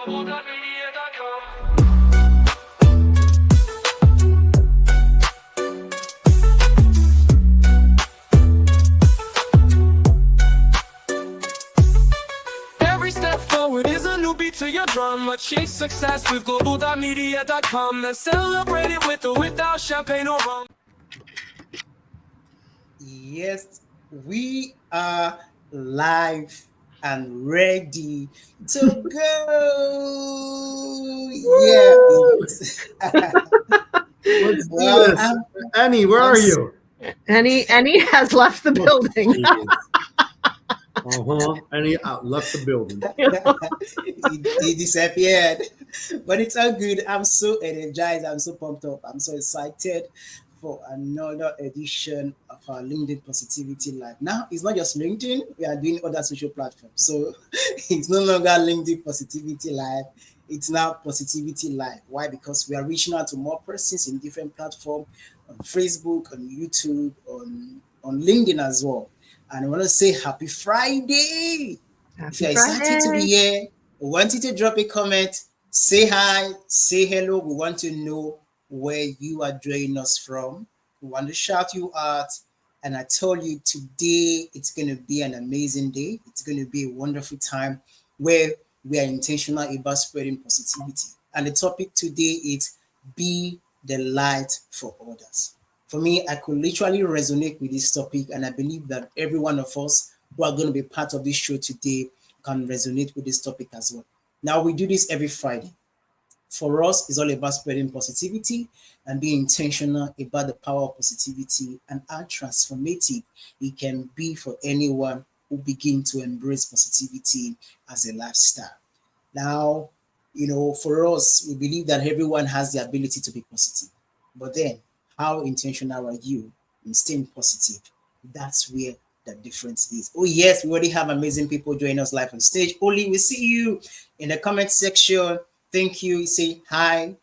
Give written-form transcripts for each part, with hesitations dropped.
Global.Media.com. Every step forward is a new beat to your drum. Achieve success with Global.Media.com. Let's celebrate it with or without champagne or rum. Yes, we are live and ready to go. Yeah, it's What's well, this? Annie, where I'm are you? Annie has left the Oh, building. jeez. Annie left the building. he disappeared, but it's all good. I'm so energized. I'm so pumped up. I'm so excited for another edition of our LinkedIn Positivity Live. Now, it's not just LinkedIn, we are doing other social platforms. So it's no longer LinkedIn Positivity Live, it's now Positivity Live. Why? Because we are reaching out to more persons in different platforms on Facebook, on YouTube, on LinkedIn as well. And I want to say happy Friday. If Happy you're excited to be Friday. here, we want you to drop a comment, say hi, say hello. We want to know where you are joining us from. We want to shout you out. And I told you today it's going to be an amazing day. It's going to be a wonderful time where we are intentional about spreading positivity. And the topic today is be the light for others. For me, I could literally resonate with this topic, and I believe that every one of us who are going to be part of this show today can resonate with this topic as well. Now, we do this every Friday. For us, it's all about spreading positivity and being intentional about the power of positivity and how transformative it can be for anyone who begin to embrace positivity as a lifestyle. Now, for us, we believe that everyone has the ability to be positive. But then, how intentional are you in staying positive? That's where the difference is. Oh, yes, we already have amazing people joining us live on stage. Oli, we see you in the comment section. Thank you. Say hi,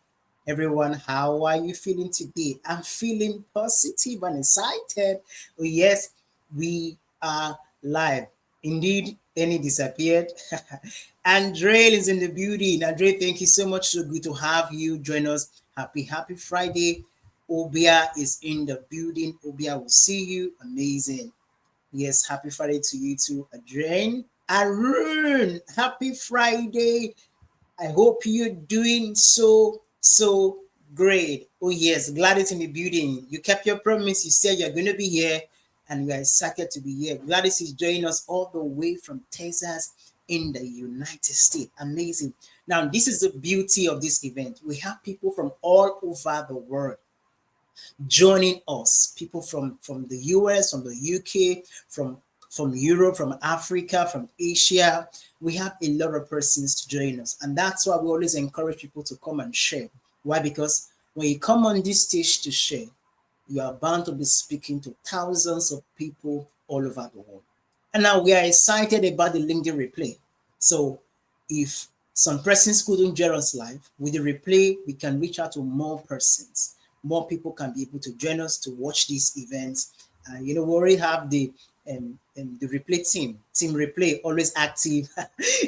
everyone. How are you feeling today? I'm feeling positive and excited. Oh, yes, we are live. Indeed, Any disappeared. Andre is in the building. Andre, thank you so much. So good to have you join us. Happy Friday. Obia is in the building. Obia will see you. Amazing. Yes, happy Friday to you too, Adrian. Arun, happy Friday. I hope you're doing so great. Oh, yes, Gladys in the building. You kept your promise. You said you're going to be here, and we are excited to be here. Gladys is joining us all the way from Texas in the United States. Amazing. Now, this is the beauty of this event. We have people from all over the world joining us. People from the US, from the UK, from Europe, from Africa, from Asia. We have a lot of persons to join us. And that's why we always encourage people to come and share. Why? Because when you come on this stage to share, you are bound to be speaking to thousands of people all over the world. And now we are excited about the LinkedIn replay. So if some persons couldn't join us live, with the replay, we can reach out to more persons. More people can be able to join us to watch these events. We already have the replay team replay, always active,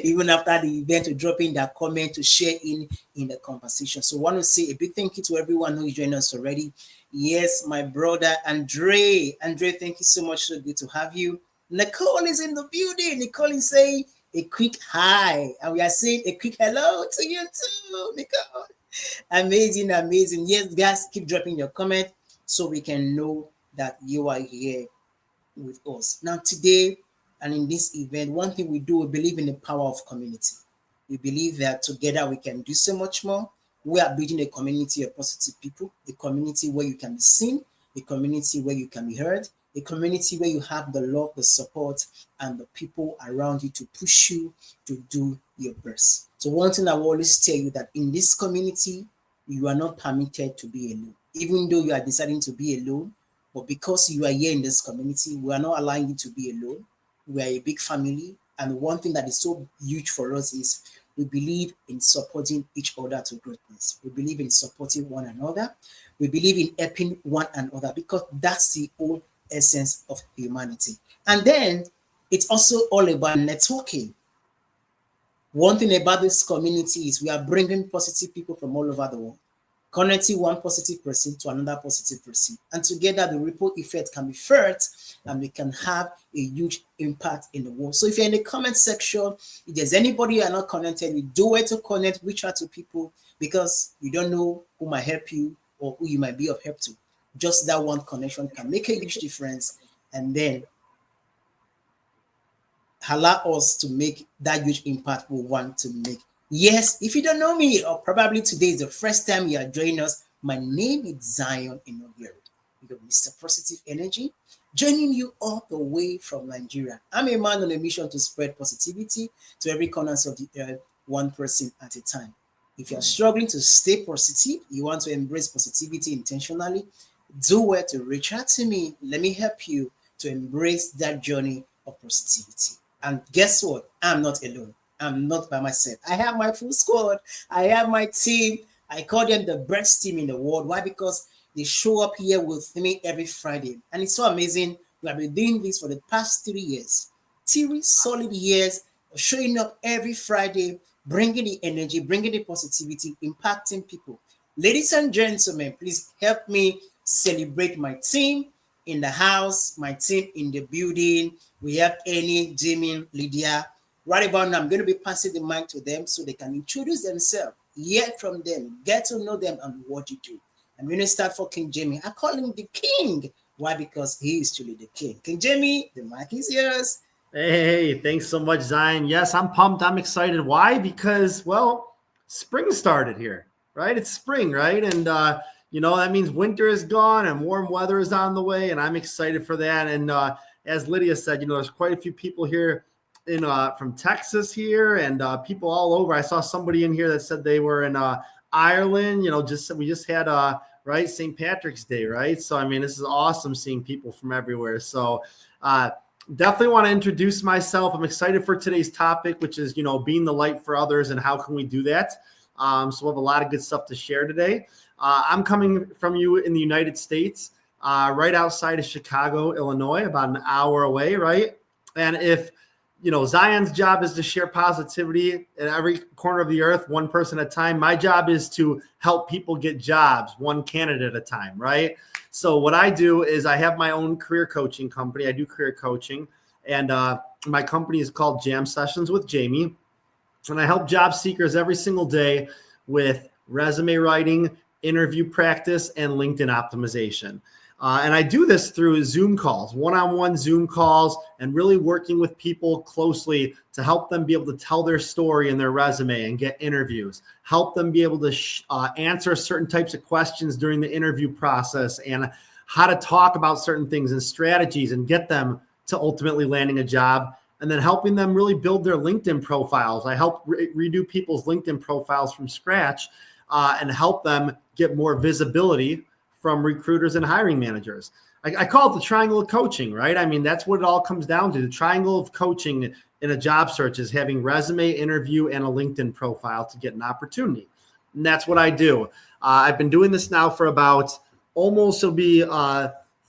even after the event, to drop in their comment, to share in the conversation. So I want to say a big thank you to everyone who is joining us already. Yes, my brother Andre, thank you so much. So good to have you. Nicole is in the building. Nicole is saying a quick hi, and we are saying a quick hello to you too, Nicole. Amazing. Yes, guys, keep dropping your comment so we can know that you are here with us. Now, today and in this event, one thing we do, we believe in the power of community. We believe that together we can do so much more. We are building a community of positive people, a community where you can be seen, a community where you can be heard, a community where you have the love, the support, and the people around you to push you to do your best. So one thing I will always tell you, that in this community, you are not permitted to be alone. Even though you are deciding to be alone, but because you are here in this community, we are not allowing you to be alone. We are a big family. And one thing that is so huge for us is we believe in supporting each other to greatness. We believe in supporting one another. We believe in helping one another, because that's the whole essence of humanity. And then it's also all about networking. One thing about this community is we are bringing positive people from all over the world, connecting one positive person to another positive person. And together, the ripple effect can be felt and we can have a huge impact in the world. So if you're in the comment section, if there's anybody you are not connected with, do it to connect, reach out to people because you don't know who might help you or who you might be of help to. Just that one connection can make a huge difference. And then allow us to make that huge impact we want to make. Yes, if you don't know me, or probably today is the first time you are joining us, my name is Zion Inogiru. You got Mr. Positive Energy, joining you all the way from Nigeria. I'm a man on a mission to spread positivity to every corner of the earth, one person at a time. If you're struggling to stay positive, you want to embrace positivity intentionally, do well to reach out to me. Let me help you to embrace that journey of positivity. And guess what? I'm not alone. I'm not by myself. I have my full squad. I have my team. I call them the best team in the world. Why? Because they show up here with me every Friday. And it's so amazing. We have been doing this for the past 3 years. 3 solid years of showing up every Friday, bringing the energy, bringing the positivity, impacting people. Ladies and gentlemen, please help me celebrate my team in the house, my team in the building. We have Annie, Jimmy, Lydia. Right about now, I'm going to be passing the mic to them so they can introduce themselves, hear from them, get to know them and what you do. I'm going to start for King Jamie. I call him the king. Why? Because he is truly the king. King Jamie, the mic is yours. Hey, thanks so much, Zion. Yes, I'm pumped. I'm excited. Why? Because, well, spring started here, right? It's spring, right? And, that means winter is gone and warm weather is on the way. And I'm excited for that. And as Lydia said, there's quite a few people here from Texas here and people all over. I saw somebody in here that said they were in Ireland, we just had right, St. Patrick's Day, right? So, I mean, this is awesome seeing people from everywhere. So, definitely want to introduce myself. I'm excited for today's topic, which is, being the light for others and how can we do that? So we'll have a lot of good stuff to share today. I'm coming from you in the United States, right outside of Chicago, Illinois, about an hour away, right? And if, Zion's job is to share positivity in every corner of the earth, one person at a time. My job is to help people get jobs, one candidate at a time, right? So what I do is I have my own career coaching company. I do career coaching, and my company is called Jam Sessions with Jamie, and I help job seekers every single day with resume writing, interview practice, and LinkedIn optimization. And I do this through Zoom calls, one-on-one Zoom calls, and really working with people closely to help them be able to tell their story in their resume and get interviews, help them be able to answer certain types of questions during the interview process and how to talk about certain things and strategies and get them to ultimately landing a job, and then helping them really build their LinkedIn profiles. I help redo people's LinkedIn profiles from scratch and help them get more visibility from recruiters and hiring managers. I call it the triangle of coaching, right? I mean, that's what it all comes down to. The triangle of coaching in a job search is having resume, interview, and a LinkedIn profile to get an opportunity. And that's what I do. I've been doing this now for about it'll be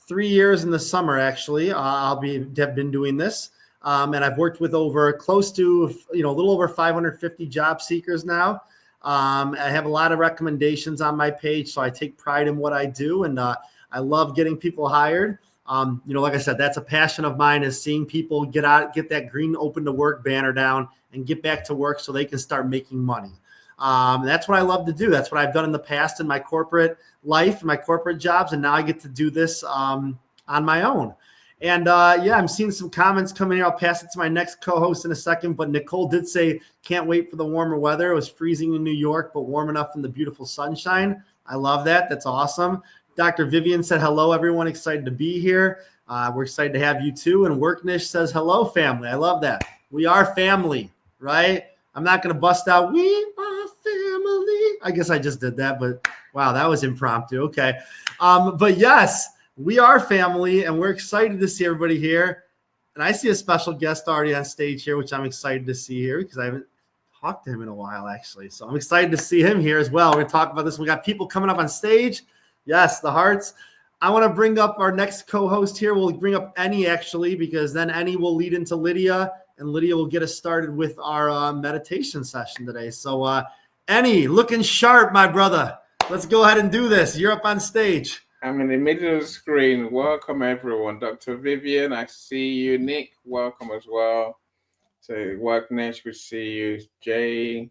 3 years in the summer, actually. Have been doing this. And I've worked with over close to, a little over 550 job seekers now. I have a lot of recommendations on my page, so I take pride in what I do, and I love getting people hired. Like I said, that's a passion of mine, is seeing people get that green open to work banner down and get back to work so they can start making money. That's what I love to do. That's what I've done in the past in my corporate life, my corporate jobs, and now I get to do this on my own. And I'm seeing some comments coming here. I'll pass it to my next co-host in a second. But Nicole did say, can't wait for the warmer weather. It was freezing in New York, but warm enough in the beautiful sunshine. I love that. That's awesome. Dr. Vivian said, hello, everyone. Excited to be here. We're excited to have you too. And Worknish says, hello, family. I love that. We are family, right? I'm not going to bust out, we are family. I guess I just did that, but wow, that was impromptu. Okay. But yes, we are family, and we're excited to see everybody here. And I see a special guest already on stage here, which I'm excited to see here because I haven't talked to him in a while, actually. So I'm excited to see him here as well. We're going to talk about this. We got people coming up on stage. Yes, the hearts. I want to bring up our next co-host here. We'll bring up Annie, actually, because then Annie will lead into Lydia, and Lydia will get us started with our meditation session today. So, Annie, looking sharp, my brother. Let's go ahead and do this. You're up on stage. I'm in the middle of the screen. Welcome, everyone. Dr. Vivian, I see you. Nick, welcome as well. So, Wagnesh, we see you. Jay,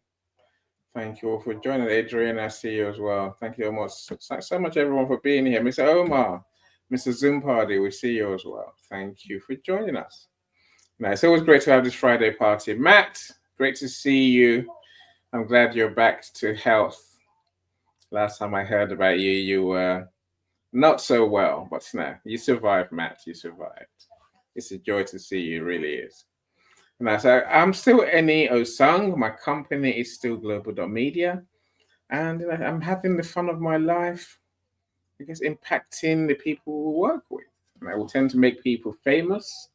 thank you all for joining. Adrian, I see you as well. Thank you so much, everyone, for being here. Mr. Omar, Mr. Zoom Party, we see you as well. Thank you for joining us. Now, it's always great to have this Friday party. Matt, great to see you. I'm glad you're back to health. Last time I heard about you, you were not so well, but no, you survived, Matt. You survived. It's a joy to see you, it really is. Now, so I'm still Eni Osung. My company is still Global.Media, and I'm having the fun of my life, I guess, impacting the people we work with. And I will tend to make people famous,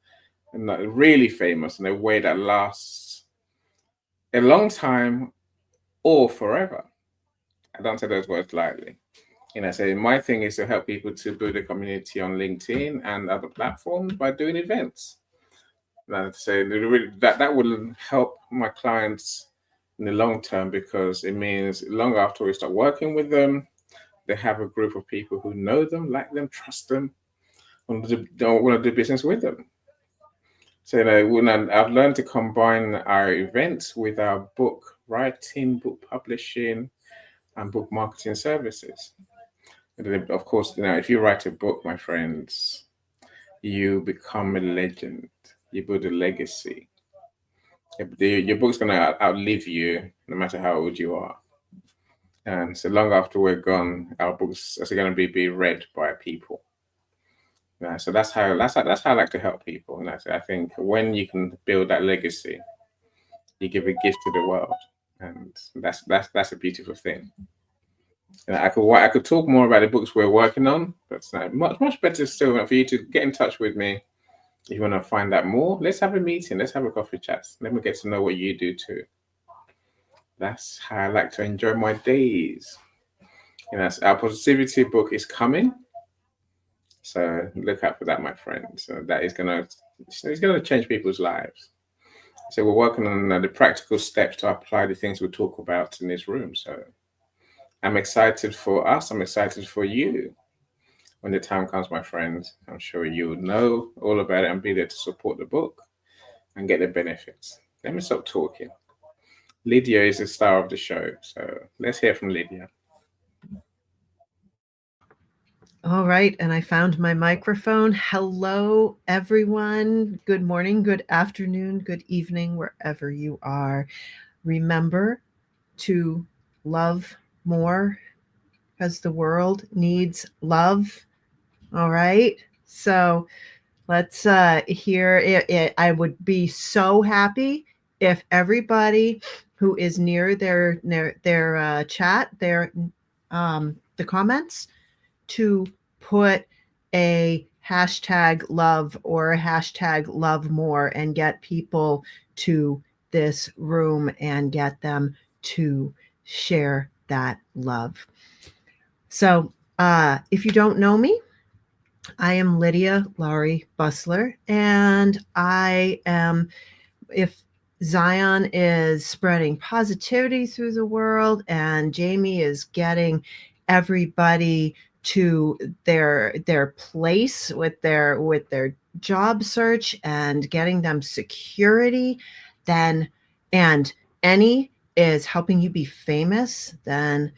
and not really famous in a way that lasts a long time or forever. I don't say those words lightly. So my thing is to help people to build a community on LinkedIn and other platforms by doing events. So that will help my clients in the long term, because it means long after we start working with them, they have a group of people who know them, like them, trust them, want to do business with them. So I've learned to combine our events with our book writing, book publishing, and book marketing services. And of course, if you write a book, my friends, you become a legend. You build a legacy. Your book's going to outlive you, no matter how old you are. And so long after we're gone, our books are going to be read by people. So that's how I like to help people. And I think when you can build that legacy, you give a gift to the world, and that's a beautiful thing. And I could talk more about the books we're working on, but it's much better still for you to get in touch with me. If you want to find out more, let's have a meeting. Let's have a coffee chat. Let me get to know what you do too. That's how I like to enjoy my days. Our positivity book is coming, so look out for that, my friends. So that is it's gonna change people's lives. So we're working on the practical steps to apply the things we talk about in this room. So I'm excited for us. I'm excited for you. When the time comes, my friends, I'm sure you will know all about it and be there to support the book and get the benefits. Let me stop talking. Lydia is the star of the show, so let's hear from Lydia. All right, and I found my microphone. Hello, everyone. Good morning, good afternoon, good evening, wherever you are. Remember to love more, because the world needs love. All right, so let's hear it. I would be so happy if everybody who is near their chat, the comments, to put a hashtag love or a hashtag love more and get people to this room and get them to share that love. So if you don't know me, I am Lydia Laurie Busler, and I am, if Zion is spreading positivity through the world and Jamie is getting everybody to their place with their job search and getting them security, then, and Annie is helping you be famous, then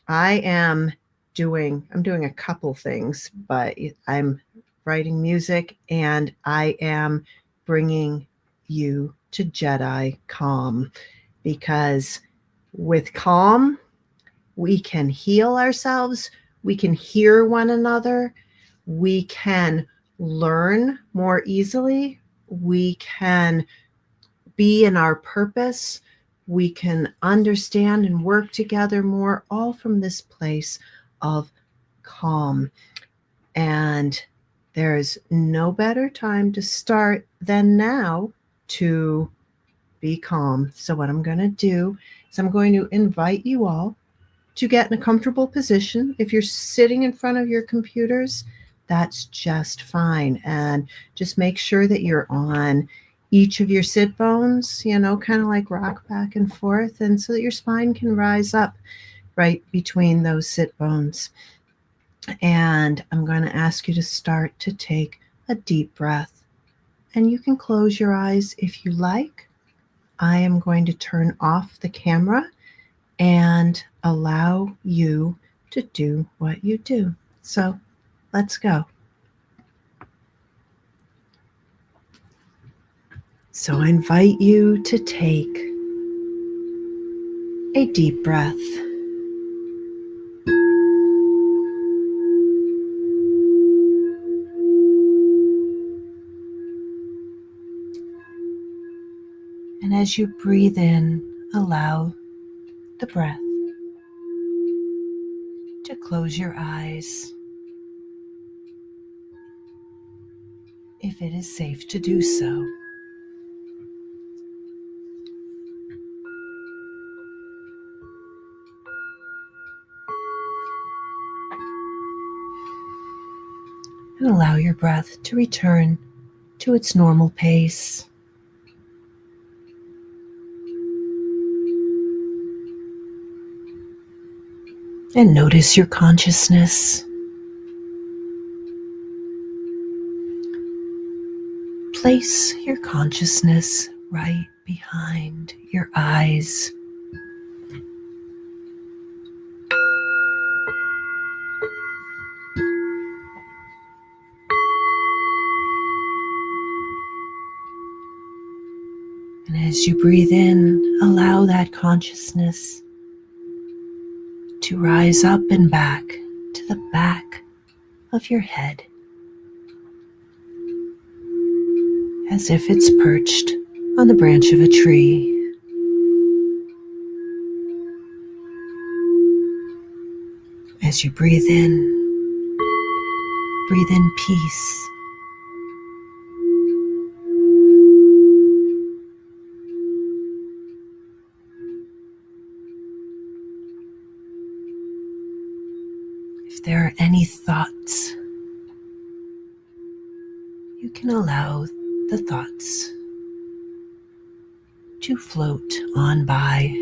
I'm doing a couple things, but I'm writing music and I am bringing you to Jedi Calm, because with calm, we can heal ourselves, we can hear one another, we can learn more easily, we can be in our purpose, we can understand and work together more, all from this place of calm. And there's no better time to start than now to be calm. So what I'm going to do is I'm going to invite you all to get in a comfortable position. If you're sitting in front of your computers, that's just fine. And just make sure that you're on each of your sit bones, kind of like rock back and forth, and so that your spine can rise up right between those sit bones. And I'm going to ask you to start to take a deep breath. And you can close your eyes if you like. I am going to turn off the camera and allow you to do what you do. So let's go. So I invite you to take a deep breath. And as you breathe in, allow the breath to close your eyes if it is safe to do so. And allow your breath to return to its normal pace. And notice your consciousness. Place your consciousness right behind your eyes. And as you breathe in, allow that consciousness to rise up and back to the back of your head, as if it's perched on the branch of a tree. As you breathe in peace. If there are any thoughts, you can allow the thoughts to float on by.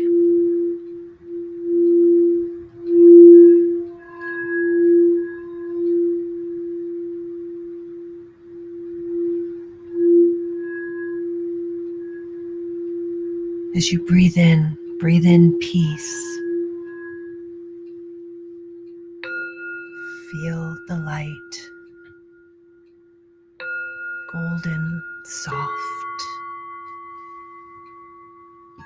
As you breathe in peace. Feel the light, golden, soft,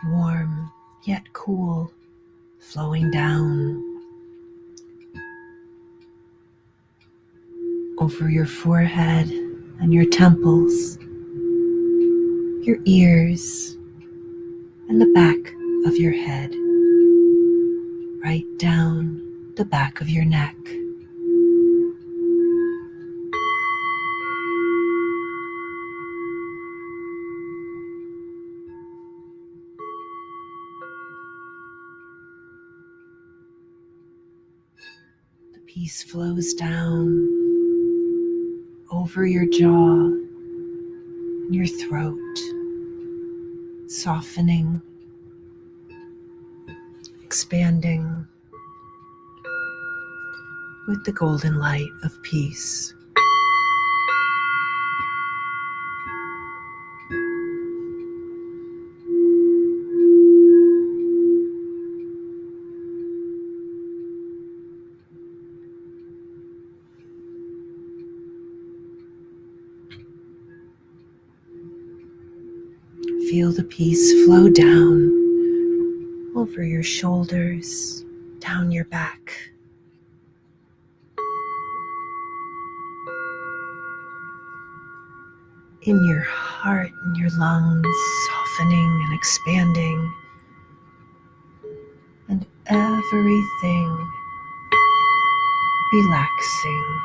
warm yet cool, flowing down over your forehead and your temples, your ears, and the back of your head, right down the back of your neck. The peace flows down over your jaw, your throat, softening, expanding with the golden light of peace. Feel the peace flow down over your shoulders, down your back. In your heart and your lungs, softening and expanding, and everything relaxing.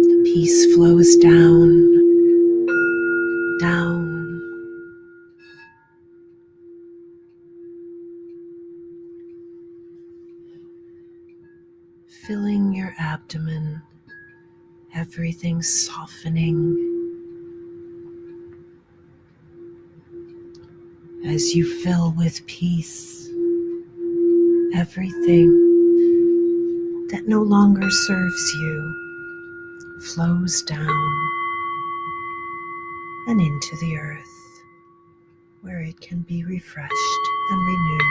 The peace flows down, filling your abdomen, everything softening as you fill with peace everything that no longer serves you flows down and into the earth, where it can be refreshed and renewed.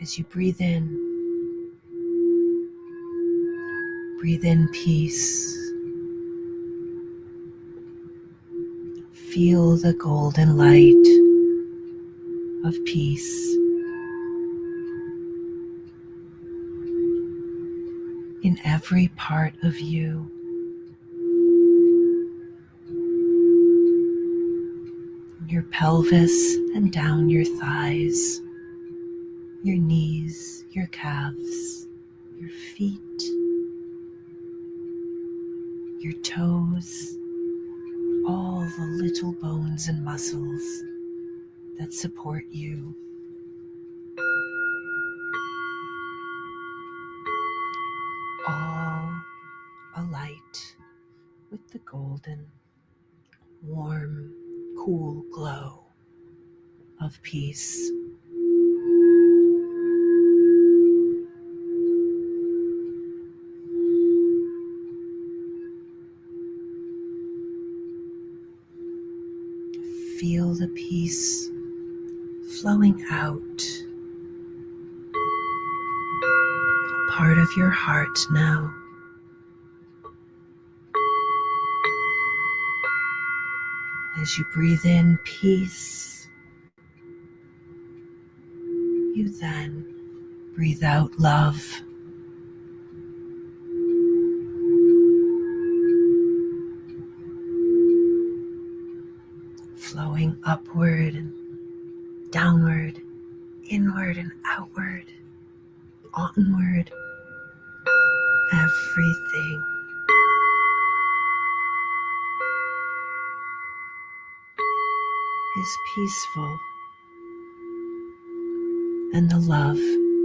As you breathe in peace. Feel the golden light of peace in every part of you. Your pelvis and down your thighs, your knees, your calves, your feet, your toes, all the little bones and muscles that support you. All alight with the golden, warm, cool glow of peace. Feel the peace flowing out, part of your heart now. As you breathe in peace, you then breathe out love. Flowing upward and downward, inward and outward, onward. Everything is peaceful, and the love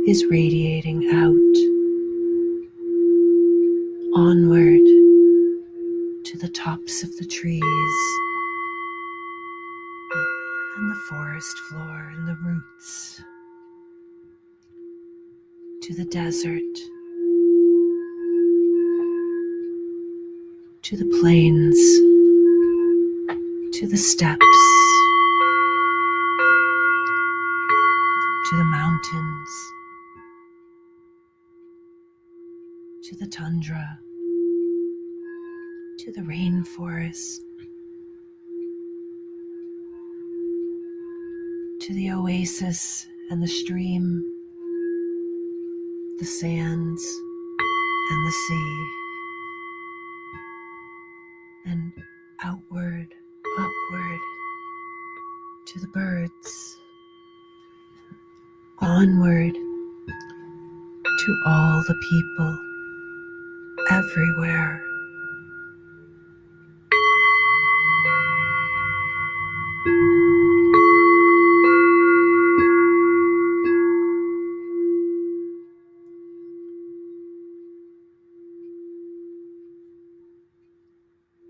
is radiating out, onward to the tops of the trees and the forest floor and the roots, to the desert, to the plains, to the steppes, to the mountains, to the tundra, to the rainforest, to the oasis and the stream, the sands and the sea, and outward, upward, to the birds, onward to all the people everywhere.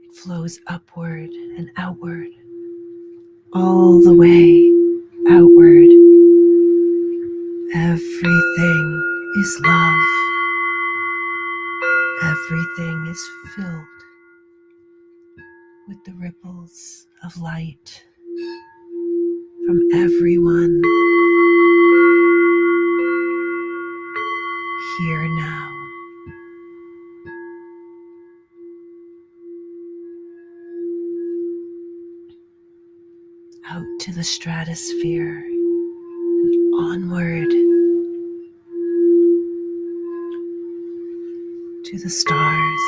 It flows upward and outward, all the way outward. Everything is love. Everything is filled with the ripples of light from everyone here now. Out to the stratosphere and onward to the stars,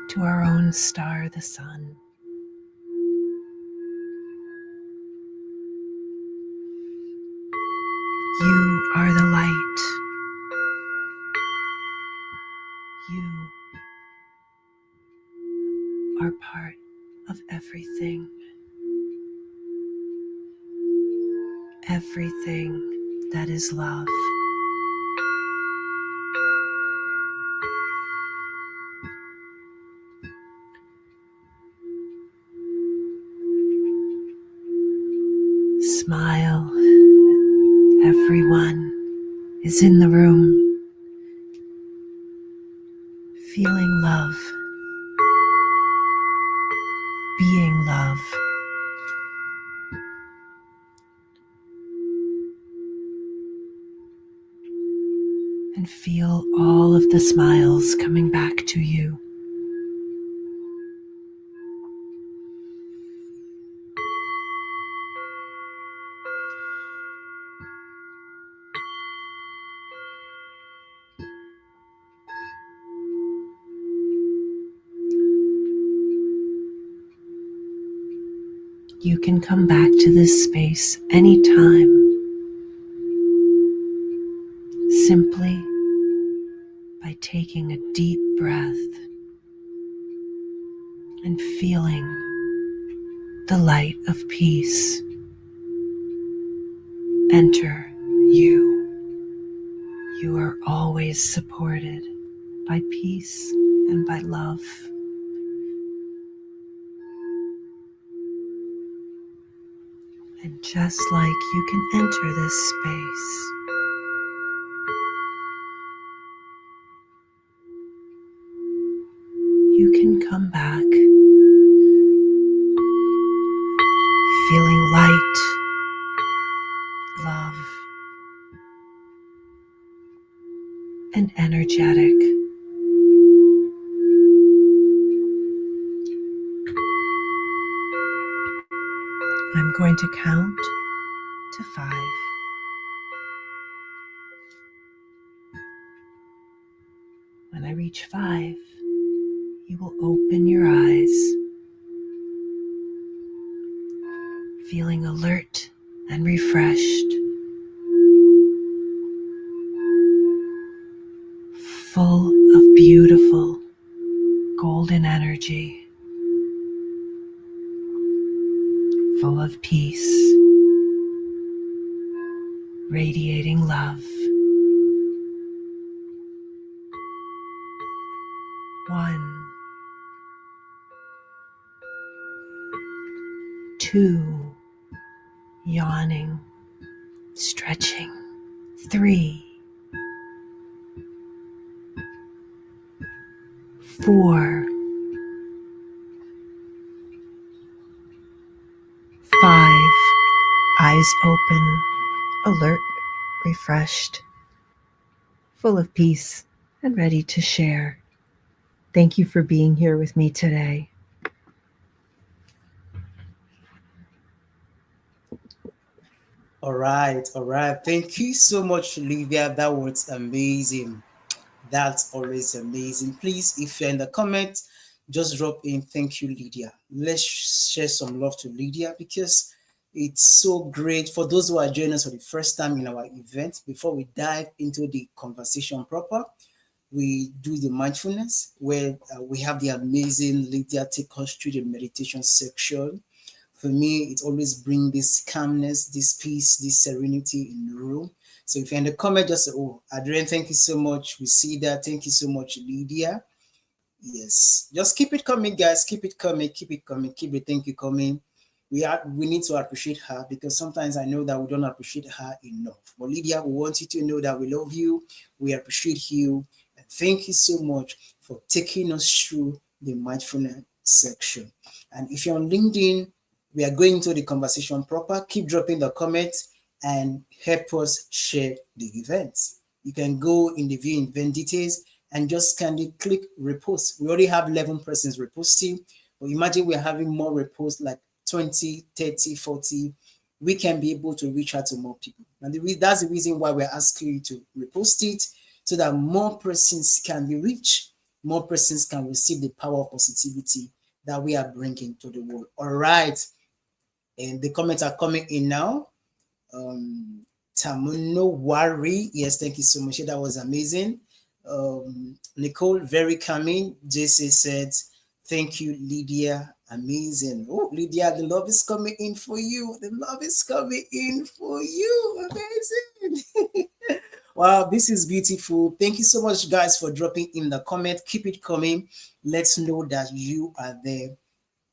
to our own star, the sun. You are the light. You are part of everything. everything that is love. Smile. Everyone is in the room, feeling love, being love. And feel all of the smiles coming back to you. You can come back to this space anytime, simply by taking a deep breath and feeling the light of peace enter you. You are always supported by peace and by love. And just like you can enter this space, you can come back feeling light, love, and energetic. I'm going to count to 5. When I reach 5, you will open your eyes, feeling alert and refreshed, full of beautiful golden energy, full of peace, radiating love. 1, 2, yawning, stretching. 3, 4, 5, eyes open, alert, refreshed, full of peace, and ready to share. Thank you for being here with me today. All right, all right. Thank you so much, Olivia. That was amazing. That's always amazing. Please, if you're in the comment, just drop in thank you, Lydia. Let's share some love to Lydia because it's so great. For those who are joining us for the first time in our event, before we dive into the conversation proper, we do the mindfulness where we have the amazing Lydia take us through the meditation section. For me, it always brings this calmness, this peace, this serenity in the room. So if you're in the comment, just say, oh, Adrian, thank you so much. We see that. Thank you so much, Lydia. Yes, just keep it coming, guys. Keep it coming. Keep it coming. Keep it. Thank you coming. We need to appreciate her because sometimes I know that we don't appreciate her enough. But Lydia, we want you to know that we love you. We appreciate you, and thank you so much for taking us through the mindfulness section. And if you're on LinkedIn, we are going to the conversation proper. Keep dropping the comments and help us share the events. You can go in the view event details and just kindly click repost. We already have 11 persons reposting, but imagine we're having more reposts like 20, 30, 40. We can be able to reach out to more people. And that's the reason why we're asking you to repost it so that more persons can be reached, more persons can receive the power of positivity that we are bringing to the world. All right. And the comments are coming in now. Tamuno Wari, yes, thank you so much. That was amazing. Nicole, very calming. JC said, thank you, Lydia. Amazing. Oh, Lydia, the love is coming in for you. The love is coming in for you. Amazing. Wow, this is beautiful. Thank you so much, guys, for dropping in the comment. Keep it coming. Let's know that you are there.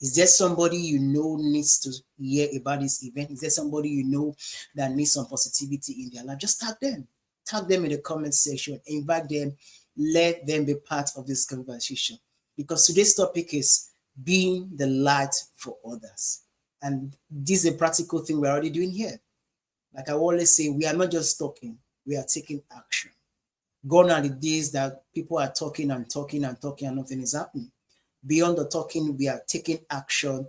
Is there somebody you know needs to hear about this event? Is there somebody you know that needs some positivity in their life? Just tag them. Tag them in the comment section. Invite them. Let them be part of this conversation. Because today's topic is being the light for others. And this is a practical thing we're already doing here. Like I always say, we are not just talking, we are taking action. Gone are the days that people are talking and talking and talking and nothing is happening. Beyond the talking, we are taking action.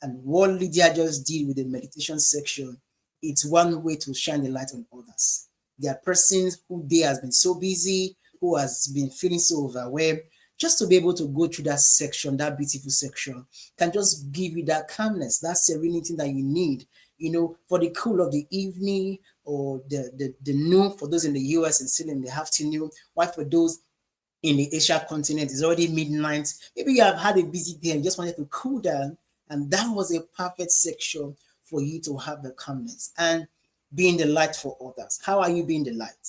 And what Lydia just did with the meditation section, it's one way to shine the light on others. There are persons who day has been so busy, who has been feeling so overwhelmed. Just to be able to go through that section, that beautiful section, can just give you that calmness, that serenity that you need, for the cool of the evening or the noon for those in the US and still in the afternoon. While for those in the Asia continent, it's already midnight. Maybe you have had a busy day and just wanted to cool down, and that was a perfect section for you to have the calmness and being the light for others. How are you being the light?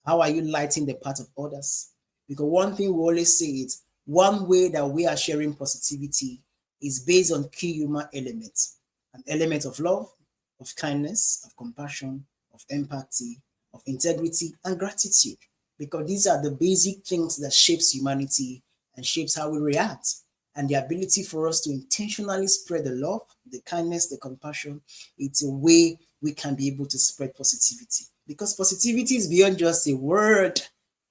How are you lighting the path of others? Because one thing we always say is one way that we are sharing positivity is based on key human elements: an element of love, of kindness, of compassion, of empathy, of integrity, and gratitude. Because these are the basic things that shapes humanity and shapes how we react. And the ability for us to intentionally spread the love, the kindness, the compassion, it's a way we can be able to spread positivity. Because positivity is beyond just a word,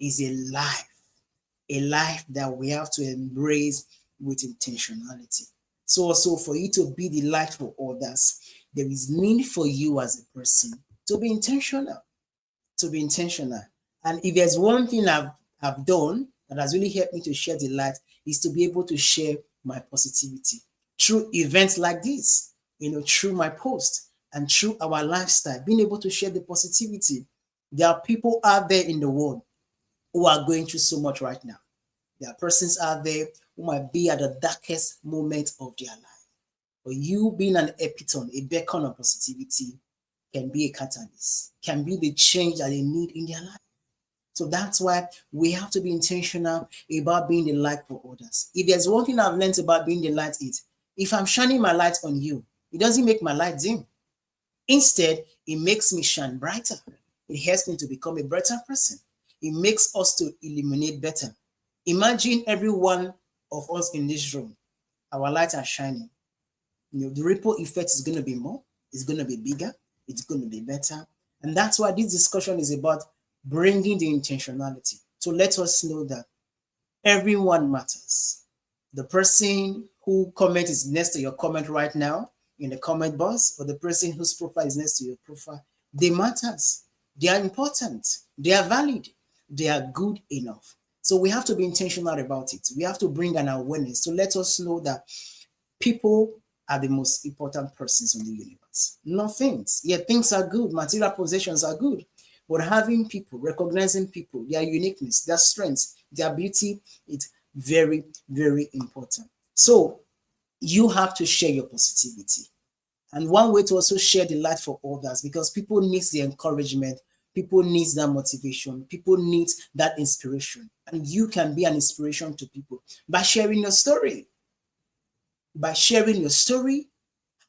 is a life that we have to embrace with intentionality. So also for you to be the light for others, there is need for you as a person to be intentional, to be intentional. And if there's one thing I've done that has really helped me to share the light, is to be able to share my positivity through events like this, through my post and through our lifestyle, being able to share the positivity. There are people out there in the world who are going through so much right now. There are persons out there who might be at the darkest moment of their life. But you being an epitome, a beacon of positivity, can be a catalyst, can be the change that they need in their life. So that's why we have to be intentional about being the light for others. If there's one thing I've learned about being the light, is if I'm shining my light on you, it doesn't make my light dim. Instead, it makes me shine brighter. It helps me to become a better person. It makes us to illuminate better. Imagine every one of us in this room, our lights are shining. The ripple effect is going to be more, it's going to be bigger, it's going to be better. And that's why this discussion is about bringing the intentionality to let us know that everyone matters. The person who comment is next to your comment right now in the comment box, or the person whose profile is next to your profile, they matters. They are important. They are valid. They are good enough. So we have to be intentional about it. We have to bring an awareness to let us know that people are the most important persons in the universe. Not things. Yeah, things are good, material possessions are good. But having people, recognizing people, their uniqueness, their strengths, their beauty, it's very, very important. So you have to share your positivity. And one way to also share the light for others, because people need the encouragement, people need that motivation, people need that inspiration. And you can be an inspiration to people by sharing your story,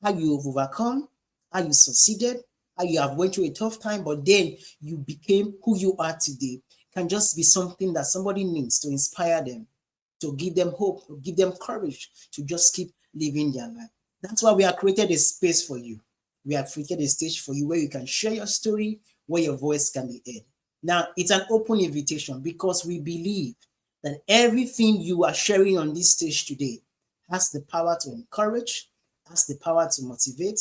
how you've overcome, how you succeeded, how you have went through a tough time, but then you became who you are today. Can just be something that somebody needs to inspire them, to give them hope, to give them courage to just keep living their life. That's why we have created a space for you. We have created a stage for you where you can share your story, where your voice can be heard. Now, it's an open invitation because we believe that everything you are sharing on this stage today has the power to encourage, has the power to motivate,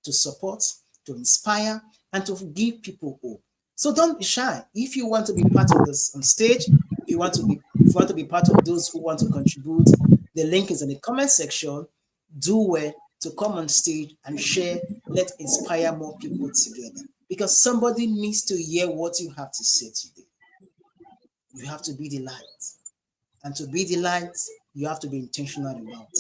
to support, to inspire, and to give people hope. So don't be shy. If you want to be part of this on stage, if you want to be part of those who want to contribute, the link is in the comment section. Do well to come on stage and share. Let's inspire more people together. Because somebody needs to hear what you have to say today. You have to be the light. And to be the light, you have to be intentional about it.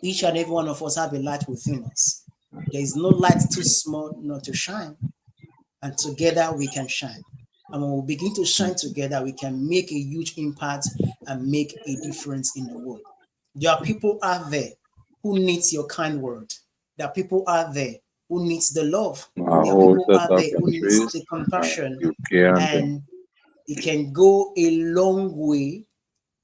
Each and every one of us have a light within us. There is no light too small not to shine, and together we can shine. And when we begin to shine together, we can make a huge impact and make a difference in the world. There are people out there who needs your kind word. There are people out there who needs the love. There are all people set out up there who needs countries, the compassion, UK and them. and it can go a long way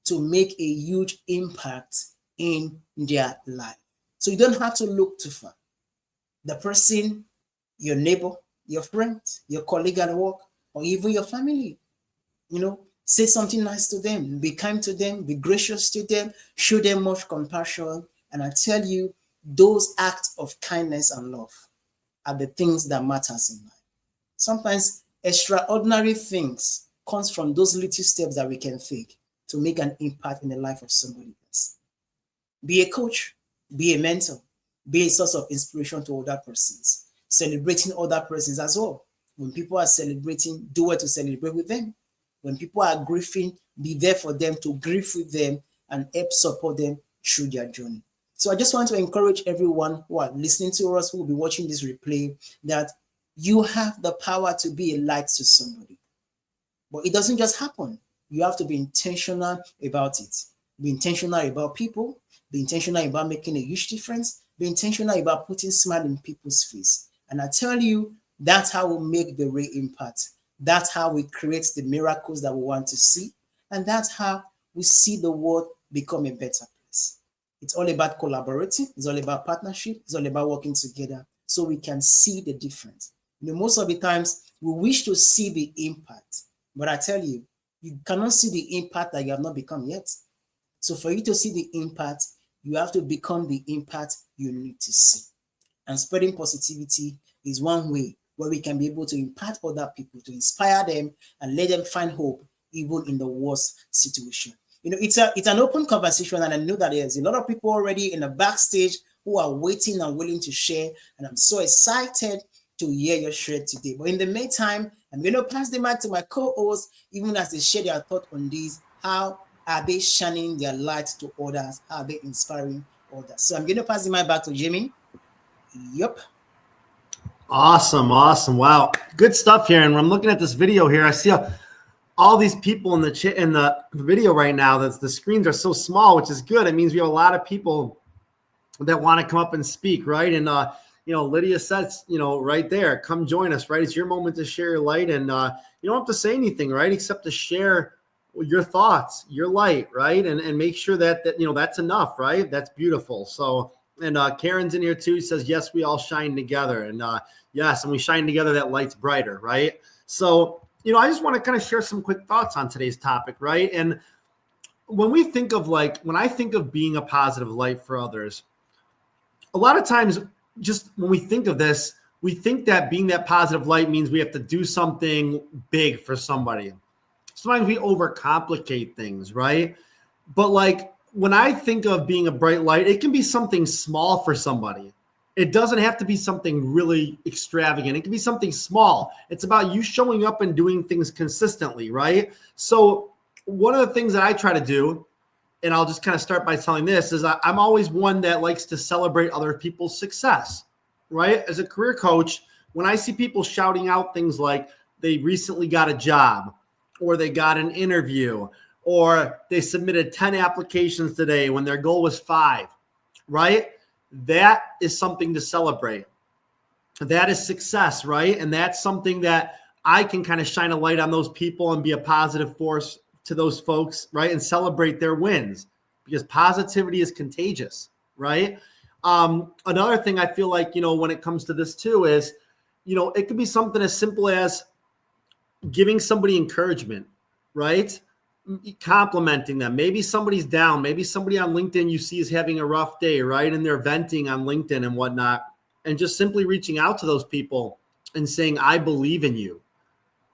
to make a huge impact in their life. So you don't have to look too far. The person, your neighbor, your friend, your colleague at work, or even your family, say something nice to them, be kind to them, be gracious to them, show them much compassion. And I tell you, those acts of kindness and love are the things that matters in life. Sometimes extraordinary things comes from those little steps that we can take to make an impact in the life of somebody else. Be a coach, be a mentor, be a source of inspiration to other persons, celebrating other persons as well. When people are celebrating, do it to celebrate with them. When people are grieving, be there for them to grieve with them and help support them through their journey. So I just want to encourage everyone who are listening to us, who will be watching this replay, that you have the power to be a light to somebody. But it doesn't just happen. You have to be intentional about it. Be intentional about people. Be intentional about making a huge difference. Be intentional about putting smile in people's face. And I tell you, that's how we make the real impact. That's how we create the miracles that we want to see. And that's how we see the world become a better place. It's all about collaborating. It's all about partnership. It's all about working together so we can see the difference. Most of the times we wish to see the impact, but I tell you, you cannot see the impact that you have not become yet. So for you to see the impact, you have to become the impact you need to see. And spreading positivity is one way where we can be able to impact other people, to inspire them and let them find hope even in the worst situation. It's an open conversation, and I know that there's a lot of people already in the backstage who are waiting and willing to share. And I'm so excited to hear your share today. But in the meantime, I'm going to pass the mic to my co-host, even as they share their thought on this. How are they shining their light to others? How are they inspiring others? So I'm going to pass the mic back to Jimmy. Yep. Awesome. Wow. Good stuff here. And when I'm looking at this video here, I see all these people in the video right now. That the screens are so small, which is good. It means we have a lot of people that want to come up and speak, right? And Lydia says, right there, come join us, right? It's your moment to share your light, and you don't have to say anything, right, except to share your thoughts, your light, right? And make sure that that's enough, right? That's beautiful. So, and Karen's in here too. He says, yes, we all shine together, and yes, and we shine together, that light's brighter, right? So, I just want to kind of share some quick thoughts on today's topic, right? And when I think of being a positive light for others, a lot of times, just when we think of this, we think that being that positive light means we have to do something big for somebody. Sometimes we overcomplicate things, right? But when I think of being a bright light, it can be something small for somebody. It doesn't have to be something really extravagant. It can be something small. It's about you showing up and doing things consistently, right? So one of the things that I try to do, and I'll just kind of start by telling this, is I'm always one that likes to celebrate other people's success, right? As a career coach, when I see people shouting out things like they recently got a job, or they got an interview, or they submitted 10 applications today when their goal was 5, right? That is something to celebrate. That is success, right? And that's something that I can kind of shine a light on those people and be a positive force to those folks, right? And celebrate their wins, because positivity is contagious, right? Another thing I feel like, when it comes to this too is, it could be something as simple as giving somebody encouragement, right? Complimenting them. Maybe somebody's down. Maybe somebody on LinkedIn you see is having a rough day, right? And they're venting on LinkedIn and whatnot. And just simply reaching out to those people and saying, I believe in you,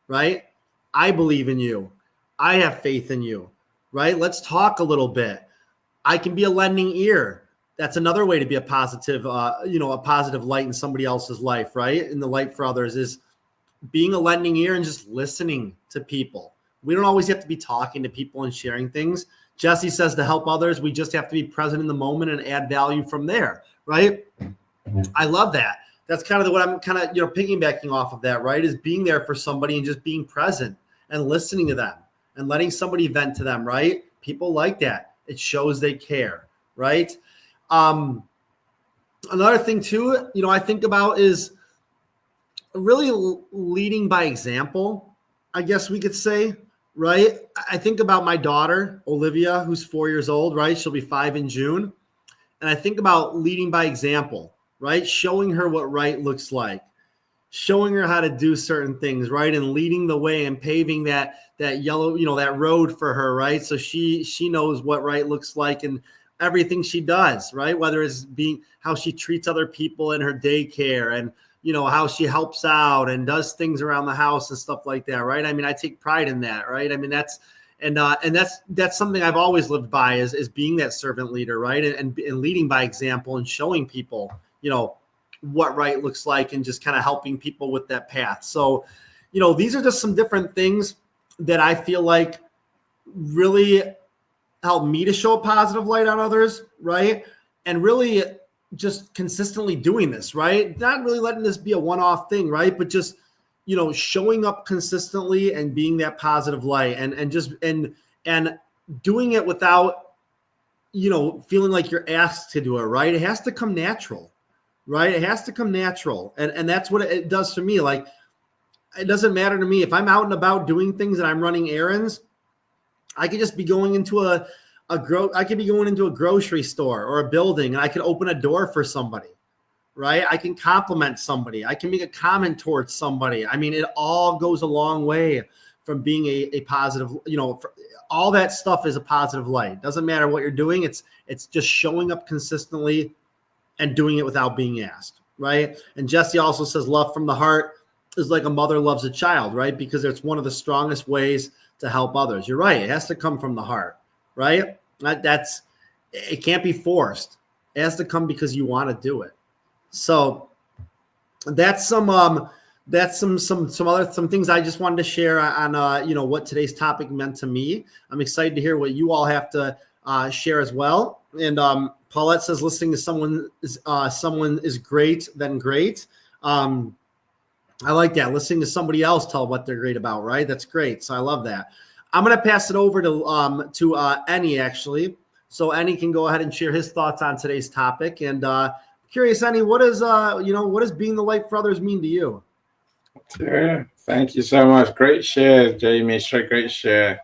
right? I believe in you. I have faith in you, right? Let's talk a little bit. I can be a lending ear. That's another way to be a positive, a positive light in somebody else's life, right? And the light for others is being a lending ear and just listening to people. We don't always have to be talking to people and sharing things. Jesse says to help others, we just have to be present in the moment and add value from there, right? I love that. That's kind of what I'm kind of, piggybacking off of that, right? Is being there for somebody and just being present and listening to them and letting somebody vent to them, right? People like that. It shows they care, right? Another thing too, I think about is really leading by example, I guess we could say, right? I think about my daughter, Olivia, who's 4 years old, right? She'll be 5 in June. And I think about leading by example, right? Showing her what right looks like, showing her how to do certain things, right? And leading the way and paving that yellow, that road for her, right? So she knows what right looks like and everything she does, right? Whether it's how she treats other people in her daycare and, how she helps out and does things around the house and stuff like that, right? I mean, I take pride in that, right? I mean, that's something I've always lived by is being that servant leader, right? And leading by example and showing people, what right looks like and just kind of helping people with that path. So, these are just some different things that I feel like really help me to show a positive light on others, right? And really just consistently doing this, right? Not really letting this be a one-off thing, right? But just, showing up consistently and being that positive light and doing it without, feeling like you're asked to do it, right? It has to come natural, right? It has to come natural. And that's what it does for me. Like, it doesn't matter to me if I'm out and about doing things and I'm running errands. I could just be going into I could be going into a grocery store or a building and I could open a door for somebody, right? I can compliment somebody. I can make a comment towards somebody. I mean, it all goes a long way from being a positive, all that stuff is a positive light. Doesn't matter what you're doing. It's just showing up consistently and doing it without being asked, right? And Jesse also says love from the heart is like a mother loves a child, right? Because it's one of the strongest ways to help others. You're right. It has to come from the heart, right? It can't be forced. It has to come because you want to do it. So that's some things I just wanted to share on what today's topic meant to me. I'm excited to hear what you all have to share as well. And Paulette says listening to someone is great, then great. I like that. Listening to somebody else tell what they're great about, right? That's great. So I love that. I'm going to pass it over to Annie, actually. So Annie can go ahead and share his thoughts on today's topic. And curious, Annie, what does being the light for others mean to you? Yeah, thank you so much. Great share, Jamie. Great share,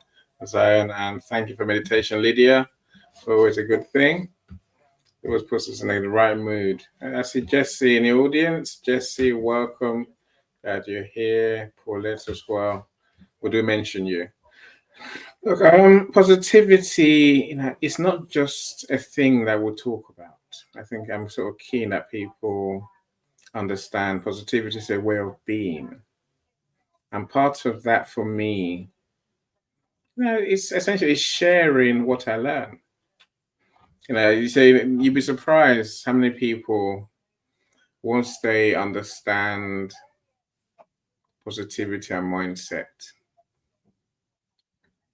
Zion. And thank you for meditation, Lydia. It's always a good thing. It always puts us in the right mood. And I see Jesse in the audience. Jesse, welcome. Glad you're here. Paulette as well. We do mention you. Look, positivity, it's not just a thing that we'll talk about. I think I'm sort of keen that people understand positivity is a way of being. And part of that for me, it's essentially sharing what I learn. You say you'd be surprised how many people, once they understand positivity and mindset,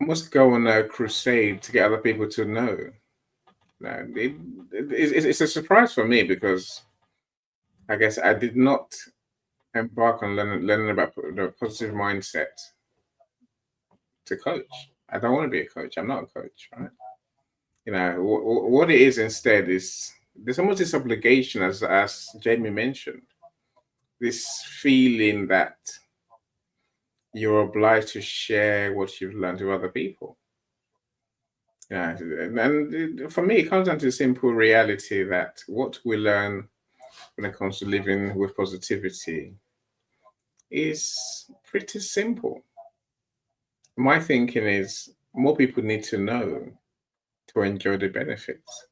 must go on a crusade to get other people to know. It's a surprise for me because I guess I did not embark on learning about the positive mindset to coach. I don't want to be a coach. I'm not a coach, right? What it is instead is there's almost this obligation, as Jamie mentioned, this feeling that you're obliged to share what you've learned with other people. Yeah, and for me, it comes down to the simple reality that what we learn when it comes to living with positivity is pretty simple. My thinking is more people need to know to enjoy the benefits.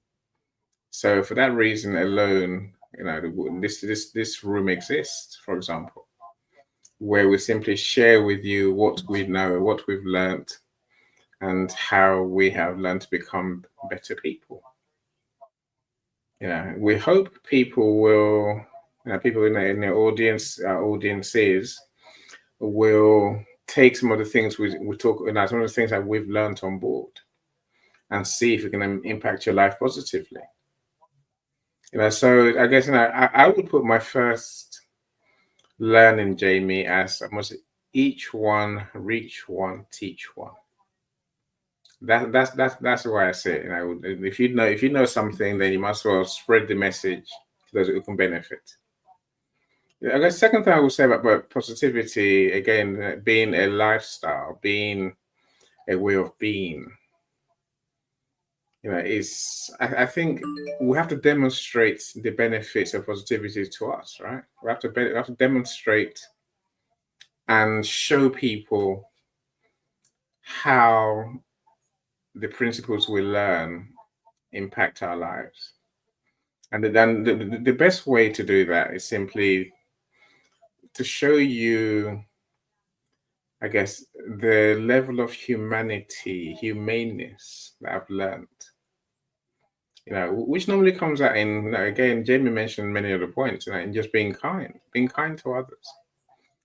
So for that reason alone, this room exists, for example, where we simply share with you what we know, what we've learned, and how we have learned to become better people. We hope people will, people in the audience, our audiences, will take some of the things we talk about, some of the things that we've learned on board, and see if it can impact your life positively. So I guess I would put my first learning, Jamie, as almost each one, reach one, teach one. That's why I say it. If you know something, then you might as well spread the message to those who can benefit. I guess second thing I would say about positivity, again, being a lifestyle, being a way of being, is I think we have to demonstrate the benefits of positivity to us, right? We have to demonstrate and show people how the principles we learn impact our lives. And then the best way to do that is simply to show you, I guess, the level of humaneness that I've learned. Which normally comes out in, again, Jamie mentioned many of the points, in just being kind to others.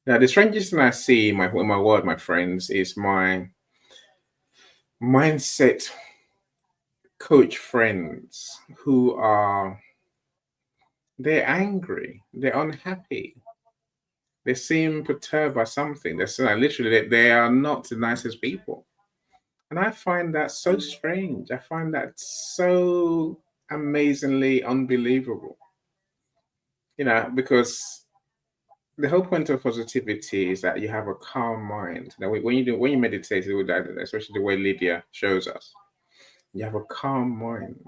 Now, the strangest thing I see in my world, my friends, is my mindset coach friends who they're angry, they're unhappy, they seem perturbed by something. They're literally, they are not the nicest people. And I find that so strange. I find that so amazingly unbelievable. Because the whole point of positivity is that you have a calm mind. Now, when you meditate, especially the way Lydia shows us, you have a calm mind.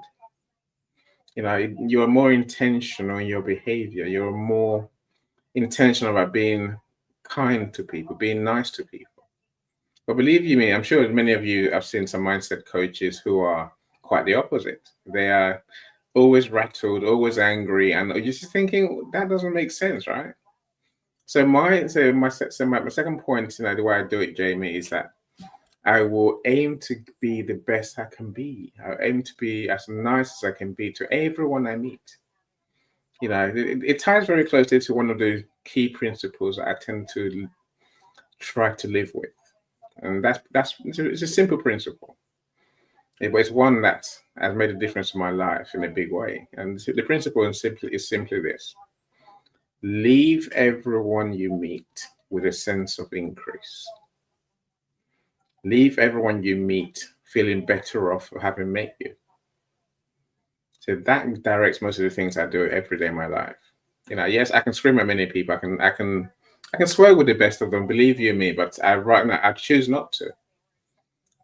You're more intentional in your behavior. You're more intentional about being kind to people, being nice to people. But believe you me, I'm sure many of you have seen some mindset coaches who are quite the opposite. They are always rattled, always angry, and you're just thinking that doesn't make sense, right? So my second point, the way I do it, Jamie, is that I will aim to be the best I can be. I aim to be as nice as I can be to everyone I meet. It ties very closely to one of the key principles that I tend to try to live with, and it's a simple principle, but it's one that has made a difference in my life in a big way. And the principle is simply this: leave everyone you meet with a sense of increase. Leave everyone you meet feeling better off for having met you. So that directs most of the things I do every day in my life. Yes, I can scream at many people. I can swear with the best of them. Believe you me, but right now I choose not to,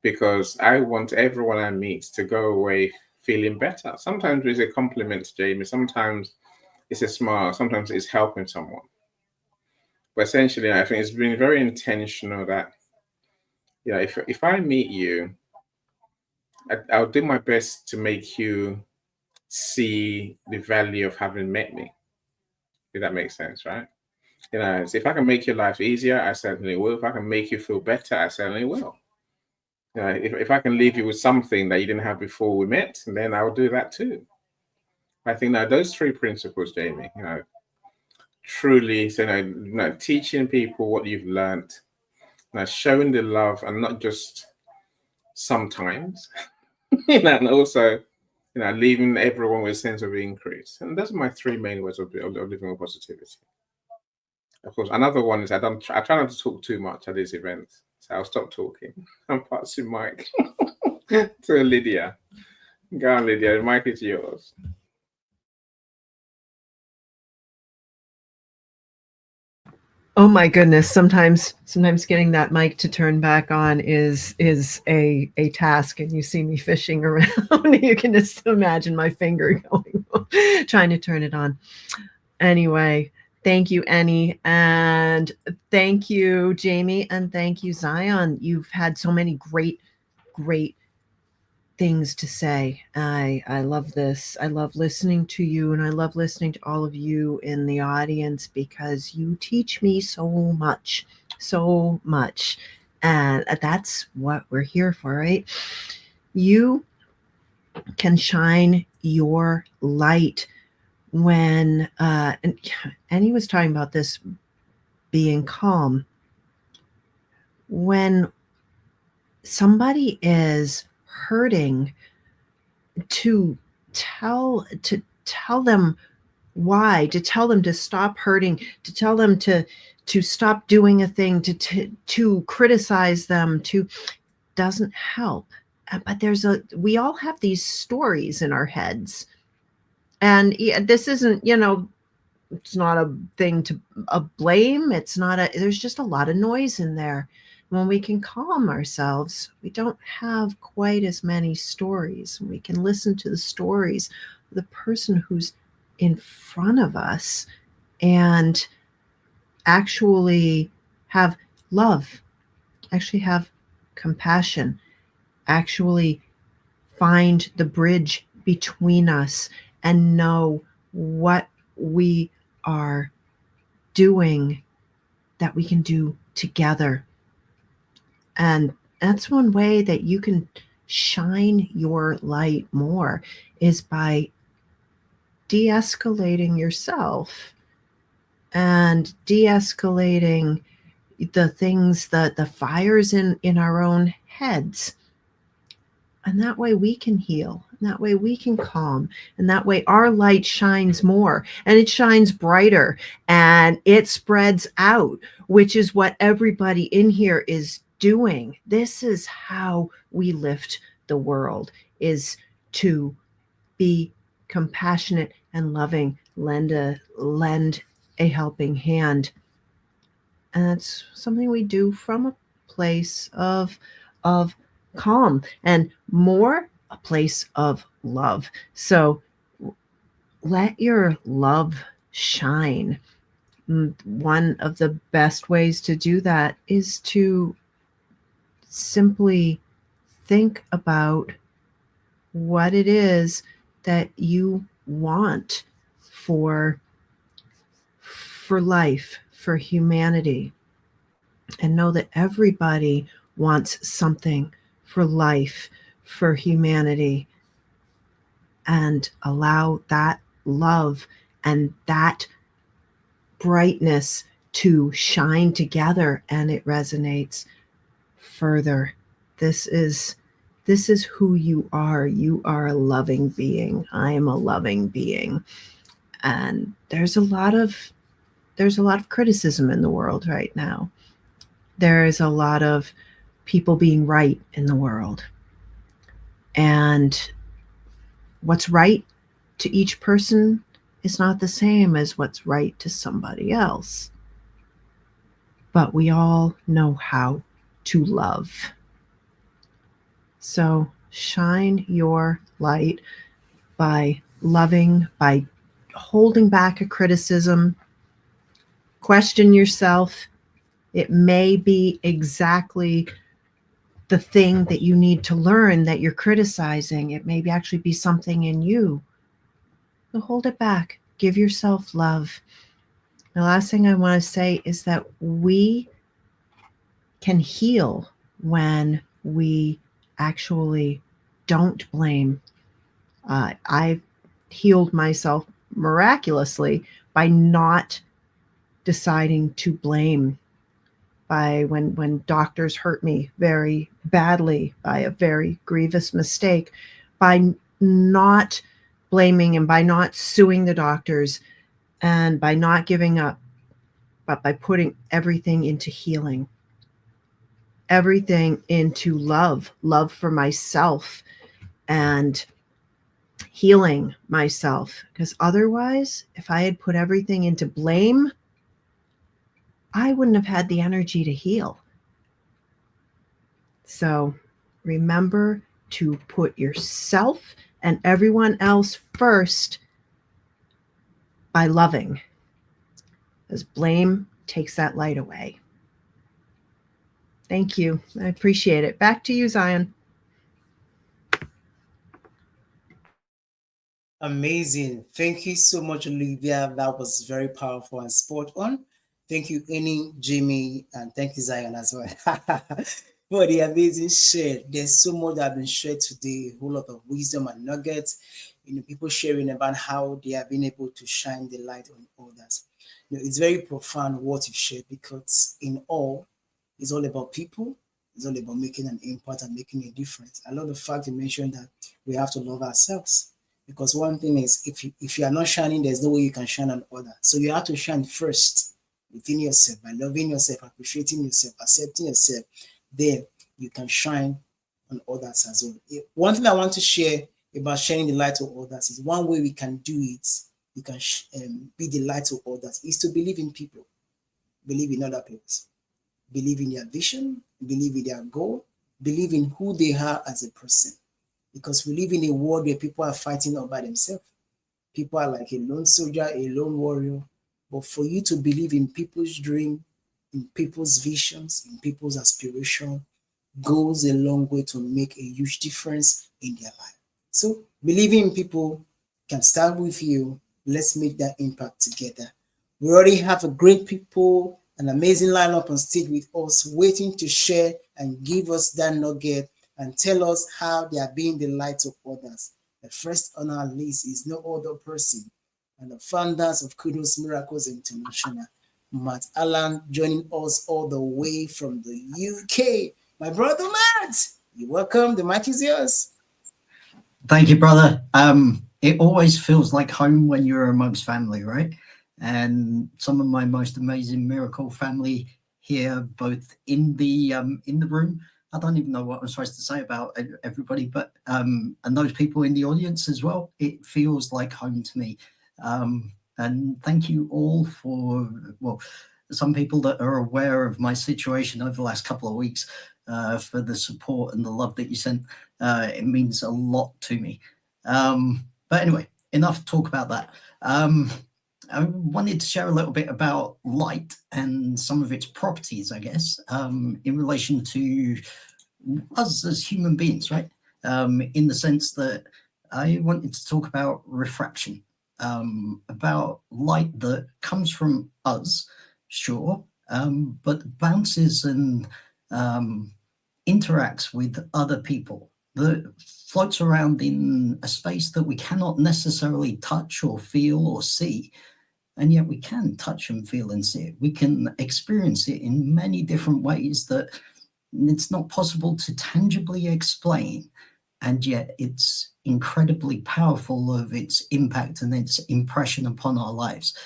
because I want everyone I meet to go away feeling better. Sometimes it's a compliment, Jamie. Sometimes it's a smile. Sometimes it's helping someone. But essentially, I think it's been very intentional that, if I meet you, I'll do my best to make you see the value of having met me. If that makes sense, right? So if I can make your life easier, I certainly will. If I can make you feel better, I certainly will. If I can leave you with something that you didn't have before we met, then I'll do that too. I think now those three principles, Jamie, truly, teaching people what you've learned, showing the love, and not just sometimes, and also, leaving everyone with a sense of increase. And those are my three main ways of living with positivity. Of course, another one is I try not to talk too much at these events, so I'll stop talking. I'm passing mic to Lydia. Go on, Lydia. The mic is yours. Oh my goodness. Sometimes getting that mic to turn back on is a task, and you see me fishing around. You can just imagine my finger going, trying to turn it on. Anyway, thank you, Annie, and thank you, Jamie, and thank you, Zion. You've had so many great things to say. I love this. I love listening to you, and I love listening to all of you in the audience, because you teach me so much, and that's what we're here for, right? You can shine your light when and he was talking about this being calm. When somebody is hurting, to tell them why, to tell them to stop hurting, to tell them to stop doing a thing, to criticize them, to doesn't help. But we all have these stories in our heads, and this isn't, it's not a thing to blame. It's not there's just a lot of noise in there. When we can calm ourselves, we don't have quite as many stories. We can listen to the stories of the person who's in front of us and actually have love, actually have compassion, actually find the bridge between us and know what we are doing that we can do together. And that's one way that you can shine your light more, is by de-escalating yourself and de-escalating the things, the fires in our own heads. And that way we can heal, and that way we can calm, and that way our light shines more, and it shines brighter, and it spreads out, which is what everybody in here is doing. This is how we lift the world, is to be compassionate and loving, lend a helping hand. And that's something we do from a place of calm, and more a place of love. So let your love shine. One of the best ways to do that is to simply think about what it is that you want for life, for humanity, and know that everybody wants something for life, for humanity, and allow that love and that brightness to shine together, and it resonates further. This is who you are. You are a loving being. I am a loving being. And there's a lot of criticism in the world right now. There is a lot of people being right in the world. And what's right to each person is not the same as what's right to somebody else. But we all know how to love. So shine your light by loving, by holding back a criticism. Question yourself. It may be exactly the thing that you need to learn that you're criticizing. It may actually be something in you. So hold it back. Give yourself love. The last thing I want to say is that we can heal when we actually don't blame. I've healed myself miraculously by not deciding to blame, by when doctors hurt me very badly, by a very grievous mistake, by not blaming and by not suing the doctors and by not giving up, but by putting everything into healing, everything into love for myself and healing myself. Because otherwise, if I had put everything into blame, I wouldn't have had the energy to heal. So remember to put yourself and everyone else first by loving, because blame takes that light away. Thank you. I appreciate it. Back to you, Zion. Amazing. Thank you so much, Olivia. That was very powerful and spot on. Thank you, Annie, Jimmy, and thank you, Zion, as well, for the amazing share. There's so much that has been shared today, a whole lot of wisdom and nuggets. People sharing about how they have been able to shine the light on others. It's very profound what you shared, because in all, it's all about people, It's all about making an impact and making a difference. I love the fact you mentioned that we have to love ourselves. Because one thing is, if you are not shining, there's no way you can shine on others. So you have to shine first within yourself by loving yourself, appreciating yourself, accepting yourself. Then you can shine on others as well. One thing I want to share about shining the light to others is one way we can do it. You can be the light to others is to believe in people, believe in other people, believe in their vision, believe in their goal, believe in who they are as a person. Because we live in a world where people are fighting all by themselves. People are like a lone soldier, a lone warrior. But for you to believe in people's dream, in people's visions, in people's aspiration, goes a long way to make a huge difference in their life. So believing in people can start with you. Let's make that impact together. We already have a great people, an amazing lineup on stage with us, waiting to share and give us that nugget and tell us how they are being the light of others. The first on our list is no other person and the founders of Kudos Miracles International, Matt Allen, joining us all the way from the UK. My brother Matt, you're welcome. The mic is yours. Thank you, brother. It always feels like home when you're amongst family, right? And some of my most amazing miracle family here, both in the room. I don't even know what I'm supposed to say about everybody, but and those people in the audience as well. It feels like home to me. And thank you all for, well, some people that are aware of my situation over the last couple of weeks, for the support and the love that you sent. It means a lot to me. But anyway, enough talk about that. I wanted to share a little bit about light and some of its properties, I guess, in relation to us as human beings, right? In the sense that I wanted to talk about refraction, about light that comes from us, sure, but bounces and interacts with other people, that floats around in a space that we cannot necessarily touch or feel or see, and yet we can touch and feel and see it. We can experience it in many different ways that it's not possible to tangibly explain, and yet it's incredibly powerful of its impact and its impression upon our lives.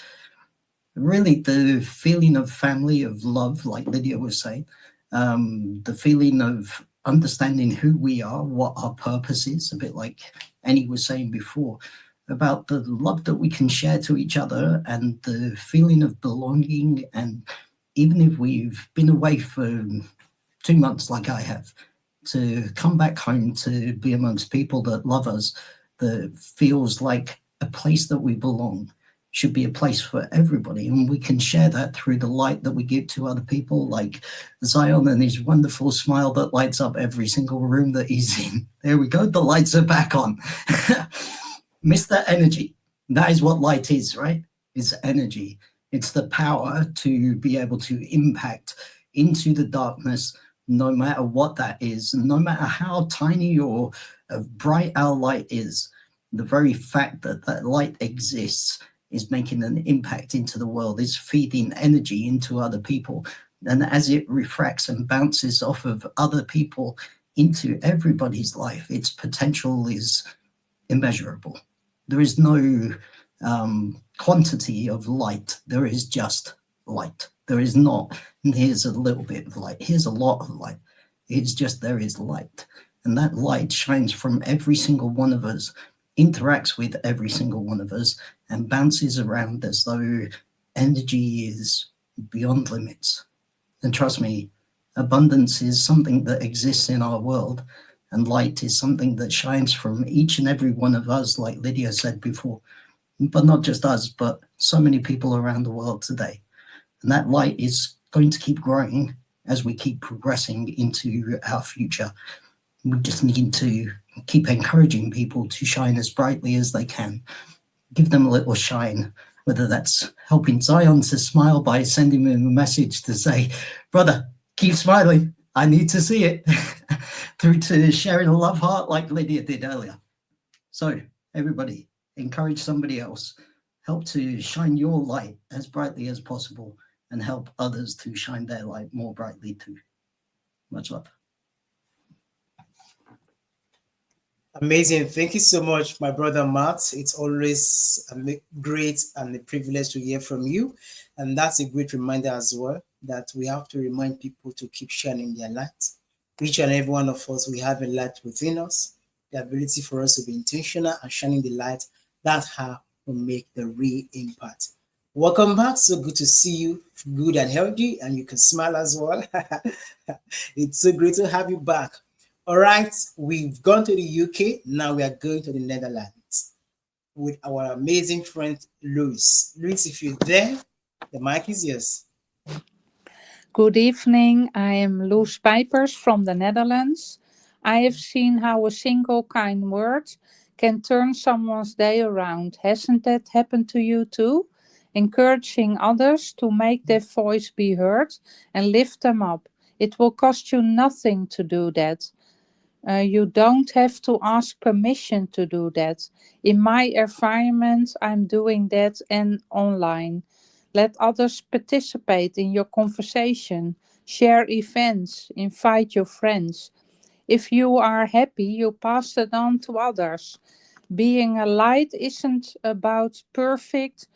Really, the feeling of family, of love, like Lydia was saying, the feeling of understanding who we are, what our purpose is, a bit like Annie was saying before, about the love that we can share to each other and the feeling of belonging. And even if we've been away for 2 months like I have, to come back home to be amongst people that love us, that feels like a place that we belong, should be a place for everybody. And we can share that through the light that we give to other people, like Zion and his wonderful smile that lights up every single room that he's in. There we go. The lights are back on. Mr. Energy. That is what light is, right? It's energy. It's the power to be able to impact into the darkness, no matter what that is, no matter how tiny or bright our light is. The very fact that that light exists is making an impact into the world, is feeding energy into other people. And as it refracts and bounces off of other people into everybody's life, its potential is immeasurable. There is no quantity of light. There is just light. There is not, here's a little bit of light, here's a lot of light. It's just there is light. And that light shines from every single one of us, interacts with every single one of us, and bounces around as though energy is beyond limits. And trust me, abundance is something that exists in our world, and light is something that shines from each and every one of us, like Lydia said before, but not just us, but so many people around the world today. And that light is going to keep growing as we keep progressing into our future. We just need to keep encouraging people to shine as brightly as they can. Give them a little shine, whether that's helping Zion to smile by sending him a message to say, brother, keep smiling, I need to see it, through to sharing a love heart like Lydia did earlier. So everybody, encourage somebody else, help to shine your light as brightly as possible, and help others to shine their light more brightly too. Much love. Amazing. Thank you so much, my brother Matt. It's always great and a privilege to hear from you. And that's a great reminder as well that we have to remind people to keep shining their light. Each and every one of us, we have a light within us, the ability for us to be intentional and shining the light. That's how we make the real impact. Welcome back. So good to see you, good and healthy, and you can smile as well. It's so great to have you back. All right, we've gone to the UK. Now we are going to the Netherlands with our amazing friend Louis. Louis, if you're there, the mic is yours. Good evening. I am Loes Pijpers from the Netherlands. I have seen how a single kind word can turn someone's day around. Hasn't that happened to you too? Encouraging others to make their voice be heard and lift them up. It will cost you nothing to do that. You don't have to ask permission to do that. In my environment, I'm doing that and online. Let others participate in your conversation. Share events. Invite your friends. If you are happy, you pass it on to others. Being a light isn't about perfect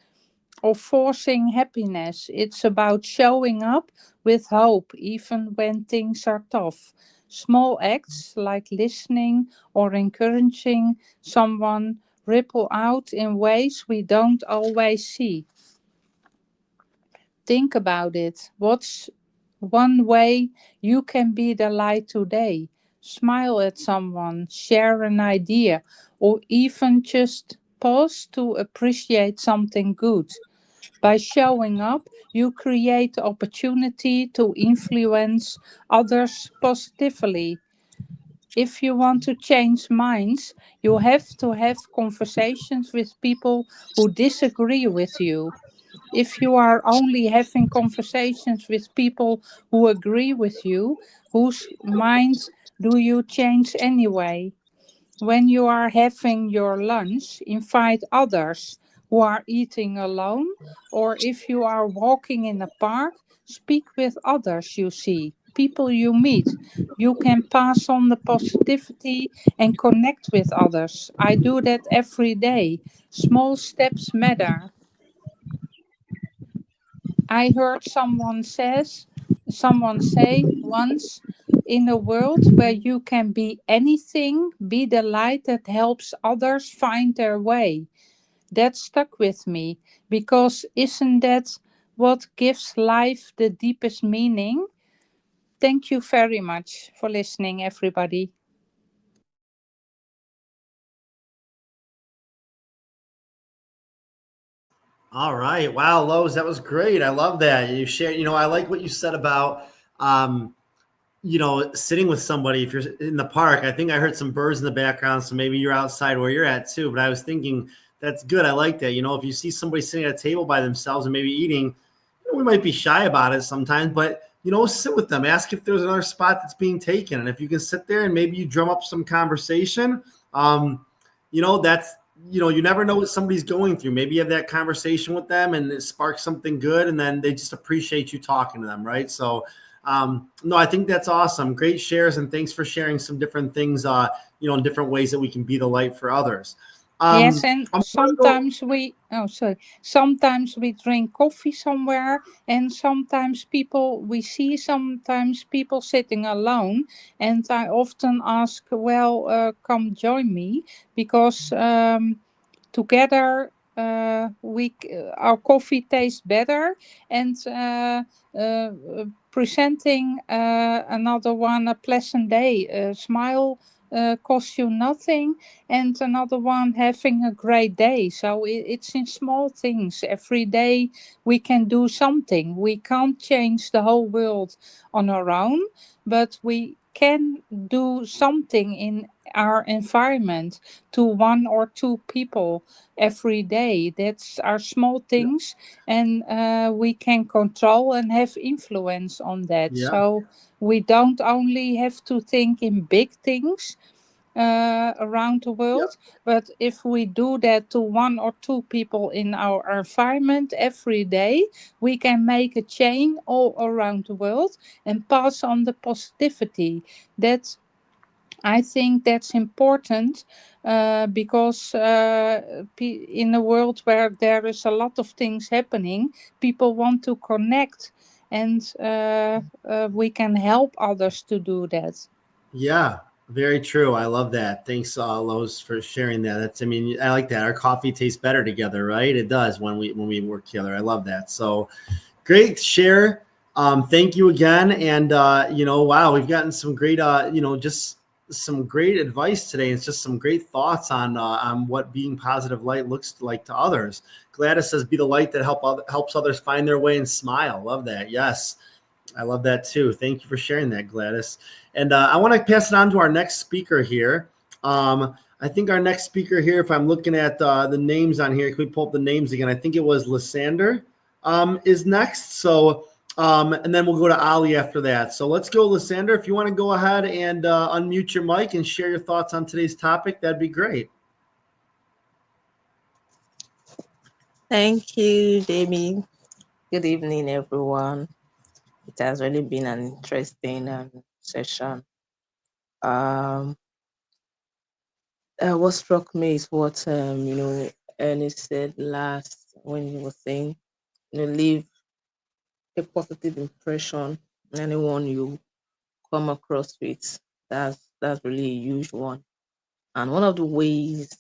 or forcing happiness. It's about showing up with hope even when things are tough. Small acts like listening or encouraging someone ripple out in ways we don't always see. Think about it. What's one way you can be the light today? Smile at someone, share an idea, or even just pause to appreciate something good. By showing up, you create the opportunity to influence others positively. If you want to change minds, you have to have conversations with people who disagree with you. If you are only having conversations with people who agree with you, whose minds do you change anyway? When you are having your lunch, invite others who are eating alone, or if you are walking in a park, speak with others you see, people you meet. You can pass on the positivity and connect with others. I do that every day. Small steps matter. I heard someone say once, in a world where you can be anything, be the light that helps others find their way. That stuck with me because isn't that what gives life the deepest meaning? Thank you very much for listening, everybody. All right. Wow, Lowe's, that was great. I love that. You shared, I like what you said about um, sitting with somebody if you're in the park. I think I heard some birds in the background, so maybe you're outside where you're at too. But I was thinking that's good. I like that. If you see somebody sitting at a table by themselves and maybe eating, we might be shy about it sometimes, but sit with them, ask if there's another spot that's being taken. And if you can sit there and maybe you drum up some conversation, that's, you never know what somebody's going through. Maybe you have that conversation with them and it sparks something good, and then they just appreciate you talking to them, right? So, no, I think that's awesome. Great shares, and thanks for sharing some different things, in different ways that we can be the light for others. Yes, and I'm gonna go. sometimes we drink coffee somewhere, and sometimes people sitting alone, and I often ask, well, come join me, because together our coffee tastes better, and uh, presenting another one a pleasant day, a smile costs you nothing, and another one having a great day. So it's in small things. Every day we can do something. We can't change the whole world on our own, but we can do something in our environment to one or two people every day. That's our small things, and we can control and have influence on that. Yeah. So we don't only have to think in big things around the Yeah. world, but if we do that to one or two people in our environment every day, we can make a chain all around the world and pass on the positivity. That I think that's important because in a world where there is a lot of things happening, people want to connect, and we can help others to do that. Yeah, very true. I love that. Thanks, Lois, for sharing that. That's, I mean, I like that. Our coffee tastes better together, right? It does when we work together. I love that. So great share. Thank you again. And wow, we've gotten some great, just some great advice today. It's just some great thoughts on what being positive light looks like to others. Gladys says, "Be the light that helps others find their way and smile." Love that. Yes. I love that too. Thank you for sharing that, Gladys. And I want to pass it on to our next speaker here. I think our next speaker here, if I'm looking at the names on here, can we pull up the names again? I think it was Lysander is next. So, and then we'll go to Ali after that. So let's go, Lysander. If you want to go ahead and unmute your mic and share your thoughts on today's topic, that'd be great. Thank you, Jamie. Good evening, everyone. It has really been an interesting session. What struck me is what Ernest said last when he was saying, leave a positive impression on anyone you come across with. That's really a huge one. And one of the ways,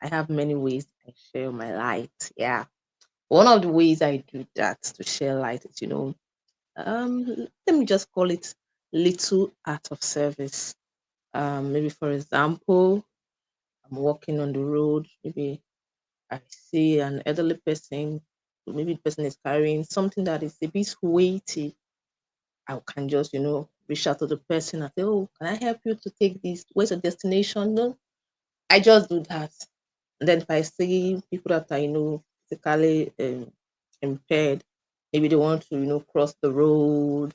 I have many ways I share my light. Yeah, one of the ways I do that to share light is, let me just call it little art of service. Maybe for example, I'm walking on the road, maybe I see an elderly person, maybe the person is carrying something that is a bit weighty. I can just, reach out to the person and say, "Oh, can I help you to take this? Where's your destination?" No, I just do that. And then if I see people that are, physically impaired, maybe they want to, cross the road,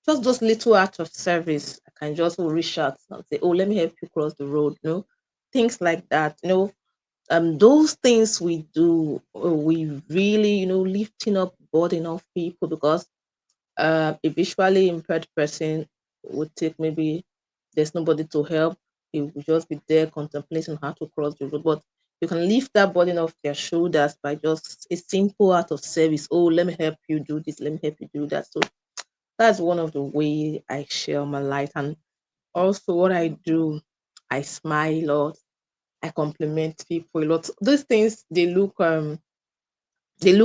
just those little acts of service, I can just reach out and say, "Oh, let me help you cross the road," things like that. Those things we do, we really, lifting up burden of people because a visually impaired person would take maybe there's nobody to help. He will just be there contemplating how to cross the road. But you can lift that burden off their shoulders by just a simple act of service. "Oh, let me help you do this. Let me help you do that." So that's one of the way I share my light. And also what I do, I smile a lot. I compliment people a lot. Those things they look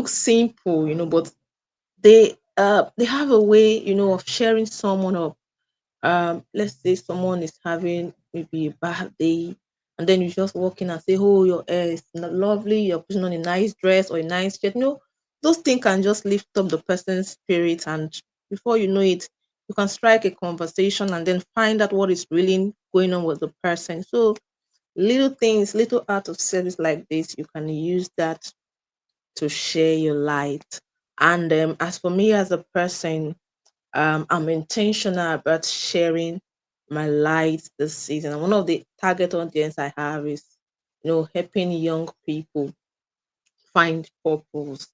simple, but they have a way, of sharing someone up. Let's say someone is having maybe a bad day, and then you just walk in and say, "Oh, your hair is lovely, you're putting on a nice dress or a nice shirt." Those things can just lift up the person's spirit, and before you know it, you can strike a conversation and then find out what is really going on with the person. So little things, little art of service like this, you can use that to share your light. And as for me as a person, I'm intentional about sharing my light this season. And one of the target audience I have is, helping young people find purpose.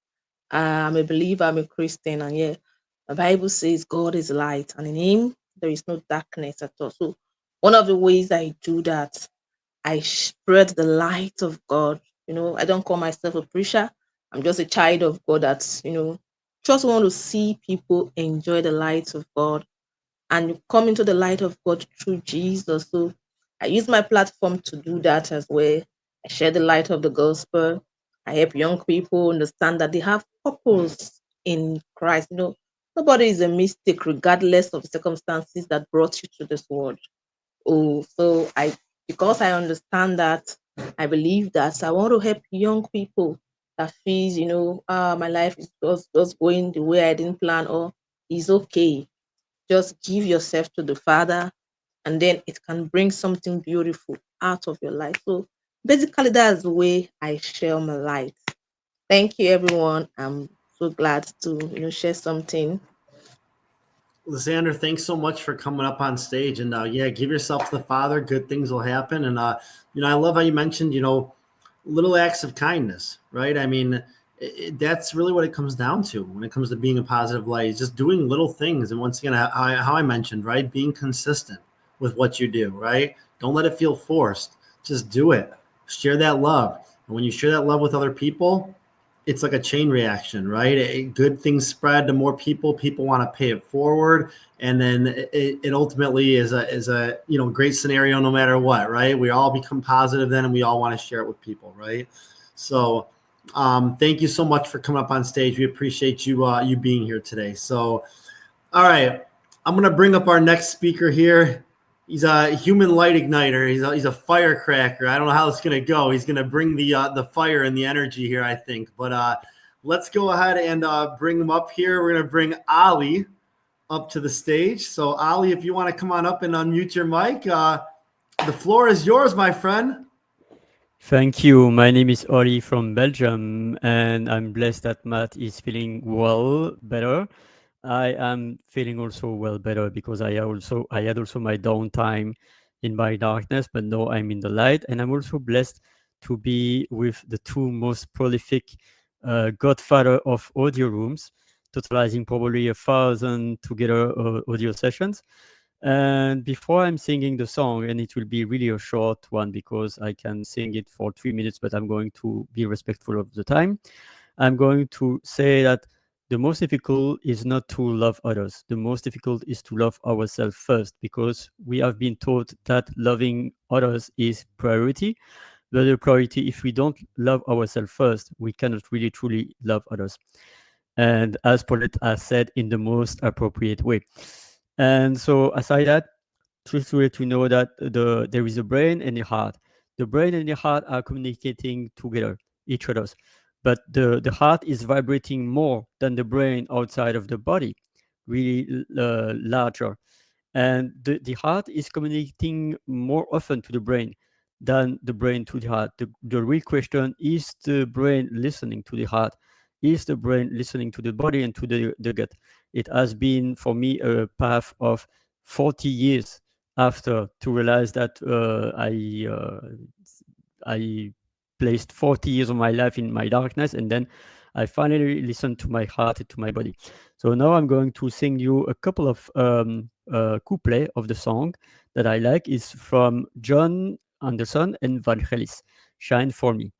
I'm a believer, I'm a Christian, and yeah, the Bible says God is light, and in Him there is no darkness at all. So, one of the ways I do that, I spread the light of God. I don't call myself a preacher. I'm just a child of God that's, just want to see people enjoy the light of God and come into the light of God through Jesus. So I use my platform to do that as well. I share the light of the gospel. I help young people understand that they have purpose in Christ. Nobody is a mistake, regardless of the circumstances that brought you to this world. Oh, so because I understand that, I believe that, so I want to help young people that feels, my life is just going the way I didn't plan, or is okay. Just give yourself to the Father, and then it can bring something beautiful out of your life. So basically, that's the way I share my light. Thank you, everyone. I'm so glad to share something. Lysander, thanks so much for coming up on stage. And yeah, give yourself to the Father. Good things will happen. And I love how you mentioned, little acts of kindness, right? I mean, that's really what it comes down to when it comes to being a positive light. It's just doing little things. And once again, how I mentioned, right, being consistent, with what you do, right? Don't let it feel forced. Just do it. Share that love. And when you share that love with other people, it's like a chain reaction, right? Good things spread to more people. People want to pay it forward, and then it ultimately is a great scenario no matter what, right? We all become positive then, and we all want to share it with people, right? So, thank you so much for coming up on stage. We appreciate you being here today. So, all right, I'm gonna bring up our next speaker here. He's a human light igniter. He's a firecracker. I don't know how it's gonna go. He's gonna bring the fire and the energy here, I think. But let's go ahead and bring him up here. We're gonna bring Ali up to the stage. So Ali, if you want to come on up and unmute your mic, the floor is yours, my friend. Thank you. My name is Oli from Belgium, and I'm blessed that Matt is feeling well, better. I am feeling also well better because I had also my downtime in my darkness, but now I'm in the light, and I'm also blessed to be with the two most prolific godfather of audio rooms, totalizing probably 1,000 together audio sessions. And before I'm singing the song, and it will be really a short one because I can sing it for 3 minutes, but I'm going to be respectful of the time. I'm going to say that the most difficult is not to love others. The most difficult is to love ourselves first, because we have been taught that loving others is priority. But the priority, if we don't love ourselves first, we cannot really truly love others. And as Paulette has said, in the most appropriate way. And so aside that, just to let you know that there is a brain and a heart. The brain and the heart are communicating together, each other. But the heart is vibrating more than the brain outside of the body, really larger. And the heart is communicating more often to the brain than the brain to the heart. The real question is the brain listening to the heart? Is the brain listening to the body and to the gut? It has been for me a path of 40 years after to realize that I placed 40 years of my life in my darkness, and then I finally listened to my heart and to my body. So now I'm going to sing you a couple of couplet of the song that I like. Is from John Anderson and Van Gelis, Shine for Me.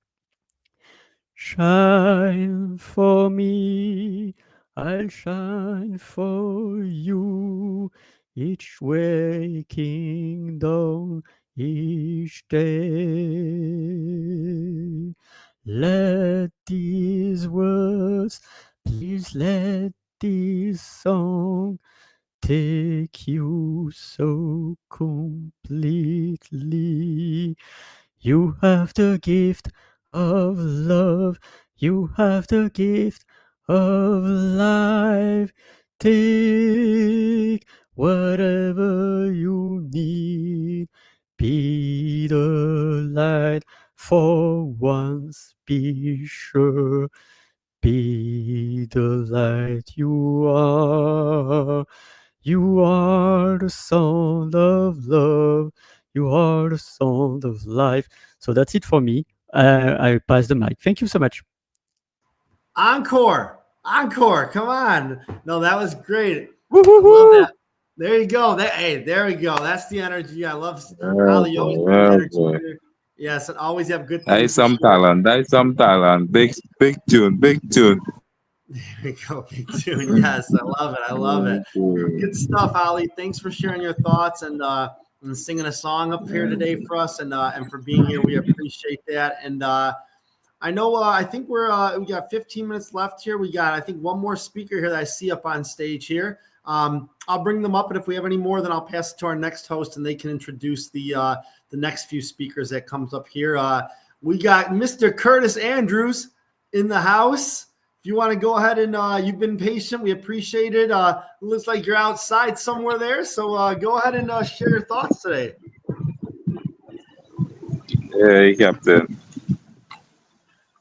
Shine for me, I'll shine for you, each waking dawn, each day. Let these words, please let this song take you so completely. You have the gift of love. You have the gift of life. Take whatever you need. Be the light for once. Be sure. Be the light you are. You are the sound of love. You are the sound of life. So that's it for me. I pass the mic. Thank you so much. Encore. Encore. Come on. No, that was great. Love Woo-hoo-hoo! that. There you go. Hey, there we go. That's the energy. I love Oh Ali. You always boy, bring the oh energy boy. here. Yes, and always have good That things is to some share. talent. That is some talent. Big tune, big tune. There we go. Big tune. Yes, I love it. I love it. Good stuff, Ali. Thanks for sharing your thoughts and singing a song up here today for us and for being here. We appreciate that. And I know. I think we got 15 minutes left here. We got I think one more speaker here that I see up on stage here. I'll bring them up, and if we have any more, then I'll pass it to our next host, and they can introduce the next few speakers that comes up here. We got Mr. Curtis Andrews in the house. If you want to go ahead and you've been patient, we appreciate it. Looks like you're outside somewhere there, so go ahead and share your thoughts today. Hey, Captain.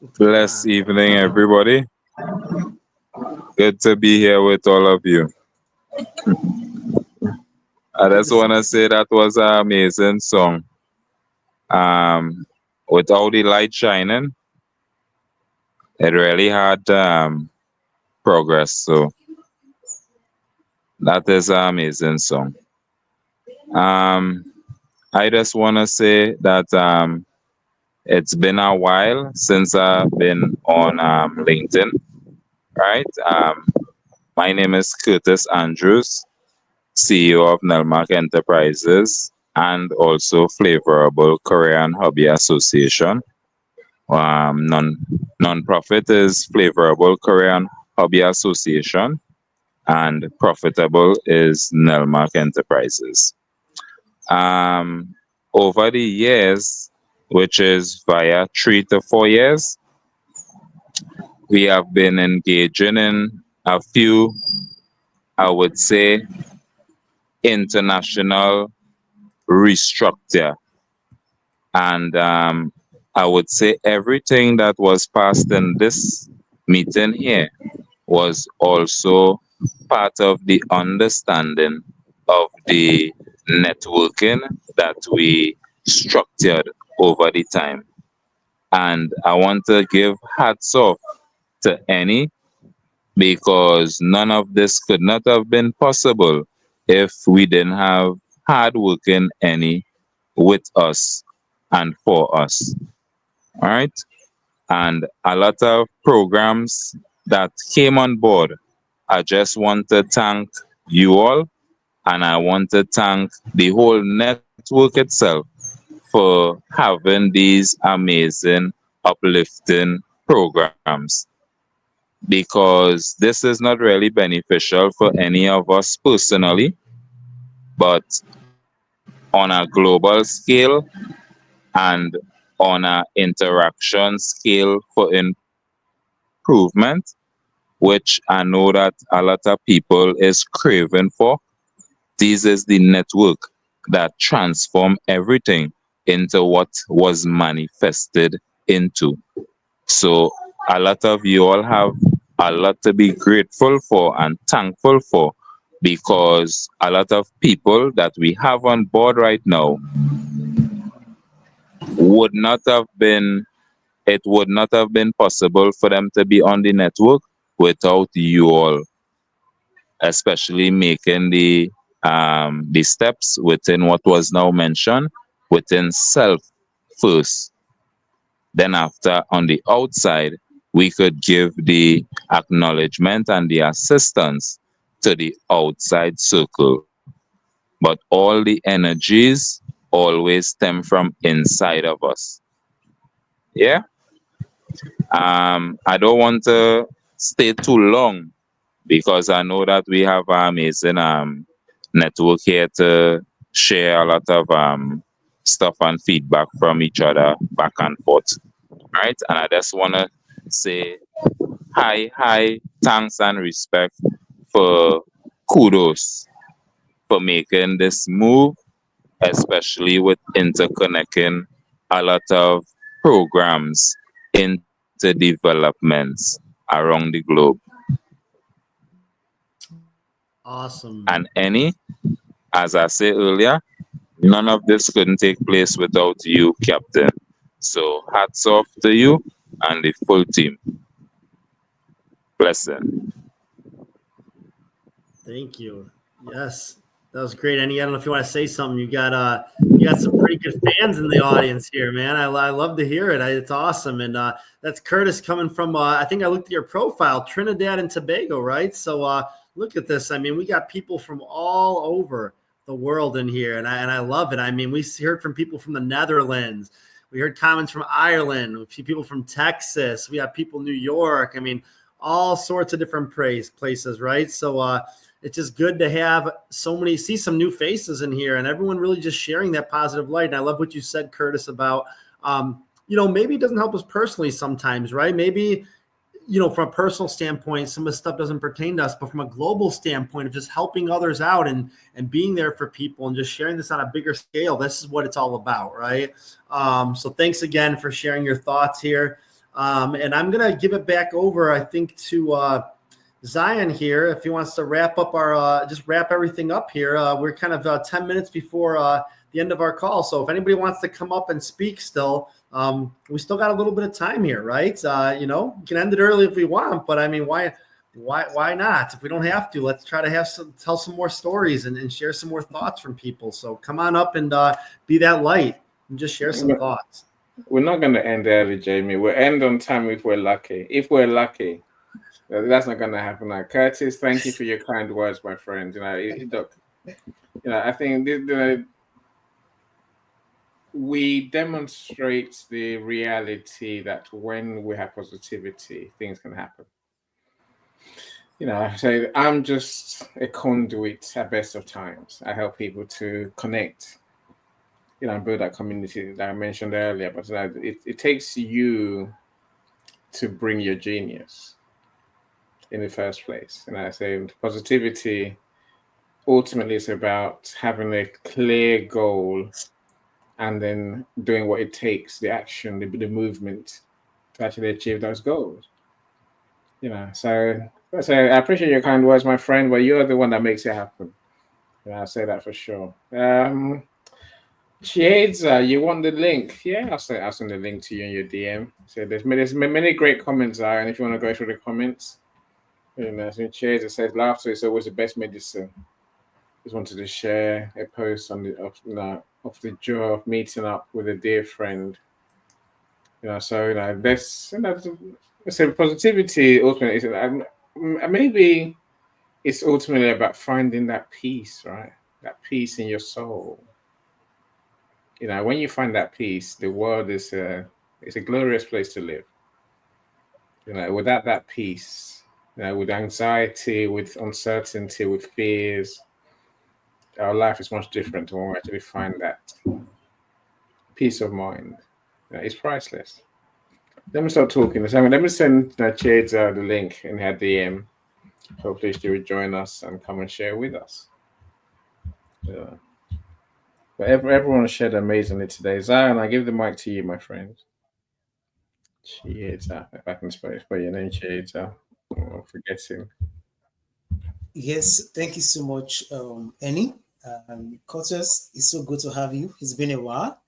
What's going Blessed on? evening, everybody. Good to be here with all of you. I Good to just see want to say that was an amazing song. With all the light shining, it really had progress. So that is an amazing song. Um, I just want to say that it's been a while since I've been on LinkedIn, right? My name is Curtis Andrews, CEO of Nelmark Enterprises and also Flavorable Korean Hobby Association. Non-profit is Flavorable Korean Hobby Association, and profitable is Nelmark Enterprises. Um, Over the years, which is via 3 to 4 years, we have been engaging in a few, I would say, international restructure. And I would say everything that was passed in this meeting here was also part of the understanding of the networking that we structured over the time. And I want to give hats off to any, because none of this could not have been possible if we didn't have hardworking any with us and for us. All right. And a lot of programs that came on board. I just want to thank you all, and I want to thank the whole network itself for having these amazing, uplifting programs, because this is not really beneficial for any of us personally, but on a global scale and on a interaction scale for improvement, which I know that a lot of people is craving for. This is the network that transform everything into what was manifested into. So a lot of you all have a lot to be grateful for and thankful for, because a lot of people that we have on board right now would not have been it would not have been possible for them to be on the network without you all, especially making the steps within what was now mentioned, within self first. Then after, on the outside, we could give the acknowledgement and the assistance to the outside circle. But all the energies always stem from inside of us. Yeah. I don't want to stay too long, because I know that we have an amazing network here to share a lot of stuff and feedback from each other back and forth. Right? And I just want to say high thanks and respect for kudos for making this move, especially with interconnecting a lot of programs into developments around the globe. Awesome. And any, as I said earlier, none of this couldn't take place without you, Captain. So hats off to you and the full team. Blessing. Thank you. Yes, that was great. Annie, I don't know if you want to say something. You got some pretty good fans in the audience here, man. I love to hear it. It's awesome. And that's Curtis coming from I think I looked at your profile, Trinidad and Tobago, right? So look at this. I mean, we got people from all over the world in here, and I love it. I mean, we heard from people from the Netherlands. We heard comments from Ireland, a few people from Texas. We have people in New York. I mean, all sorts of different places, right? So it's just good to have see some new faces in here, and everyone really just sharing that positive light. And I love what you said, Curtis, about, maybe it doesn't help us personally sometimes, right? Maybe, from a personal standpoint, some of the stuff doesn't pertain to us, but from a global standpoint of just helping others out and being there for people and just sharing this on a bigger scale, this is what it's all about, right? So thanks again for sharing your thoughts here. And I'm going to give it back over, I think, to Zion here, if he wants to wrap up just wrap everything up here. We're kind of 10 minutes before the end of our call. So if anybody wants to come up and speak still, we still got a little bit of time here, right? We can end it early if we want, but I mean, why why not? If we don't have to, let's try to tell some more stories and share some more thoughts from people. So come on up and be that light and just share some thoughts. We're not going to end early, Jamie. We'll end on time if we're lucky. If we're lucky, that's not going to happen. Now, Curtis, thank you for your kind words, my friend. Look, I think we demonstrate the reality that when we have positivity, things can happen. So I'm just a conduit at best of times. I help people to connect, and build that community that I mentioned earlier. But it takes you to bring your genius in the first place. And I say positivity ultimately is about having a clear goal and then doing what it takes, the action, the movement to actually achieve those goals. So I appreciate your kind words, my friend, but you're the one that makes it happen. I'll say that for sure. Shades, you want the link? Yeah, I'll send the link to you in your DM. So there's many great comments there, and if you want to go through the comments, so Shades, it says laughter is always the best medicine. Just wanted to share a post on of the joy of meeting up with a dear friend. So this so positivity ultimately is maybe it's ultimately about finding that peace, right? That peace in your soul. When you find that peace, the world is it's a glorious place to live. Without that peace, with anxiety, with uncertainty, with fears, our life is much different when we actually find that peace of mind. It's priceless. Let me start talking. Let me send Chades the link in her DM. Hopefully she will join us and come and share with us. Yeah. But everyone shared amazingly today. Zion, I give the mic to you, my friend. Chades, if I can spell your name, Chades. I'm forgetting. Yes, thank you so much, Annie. Curtis, it's so good to have you. It's been a while.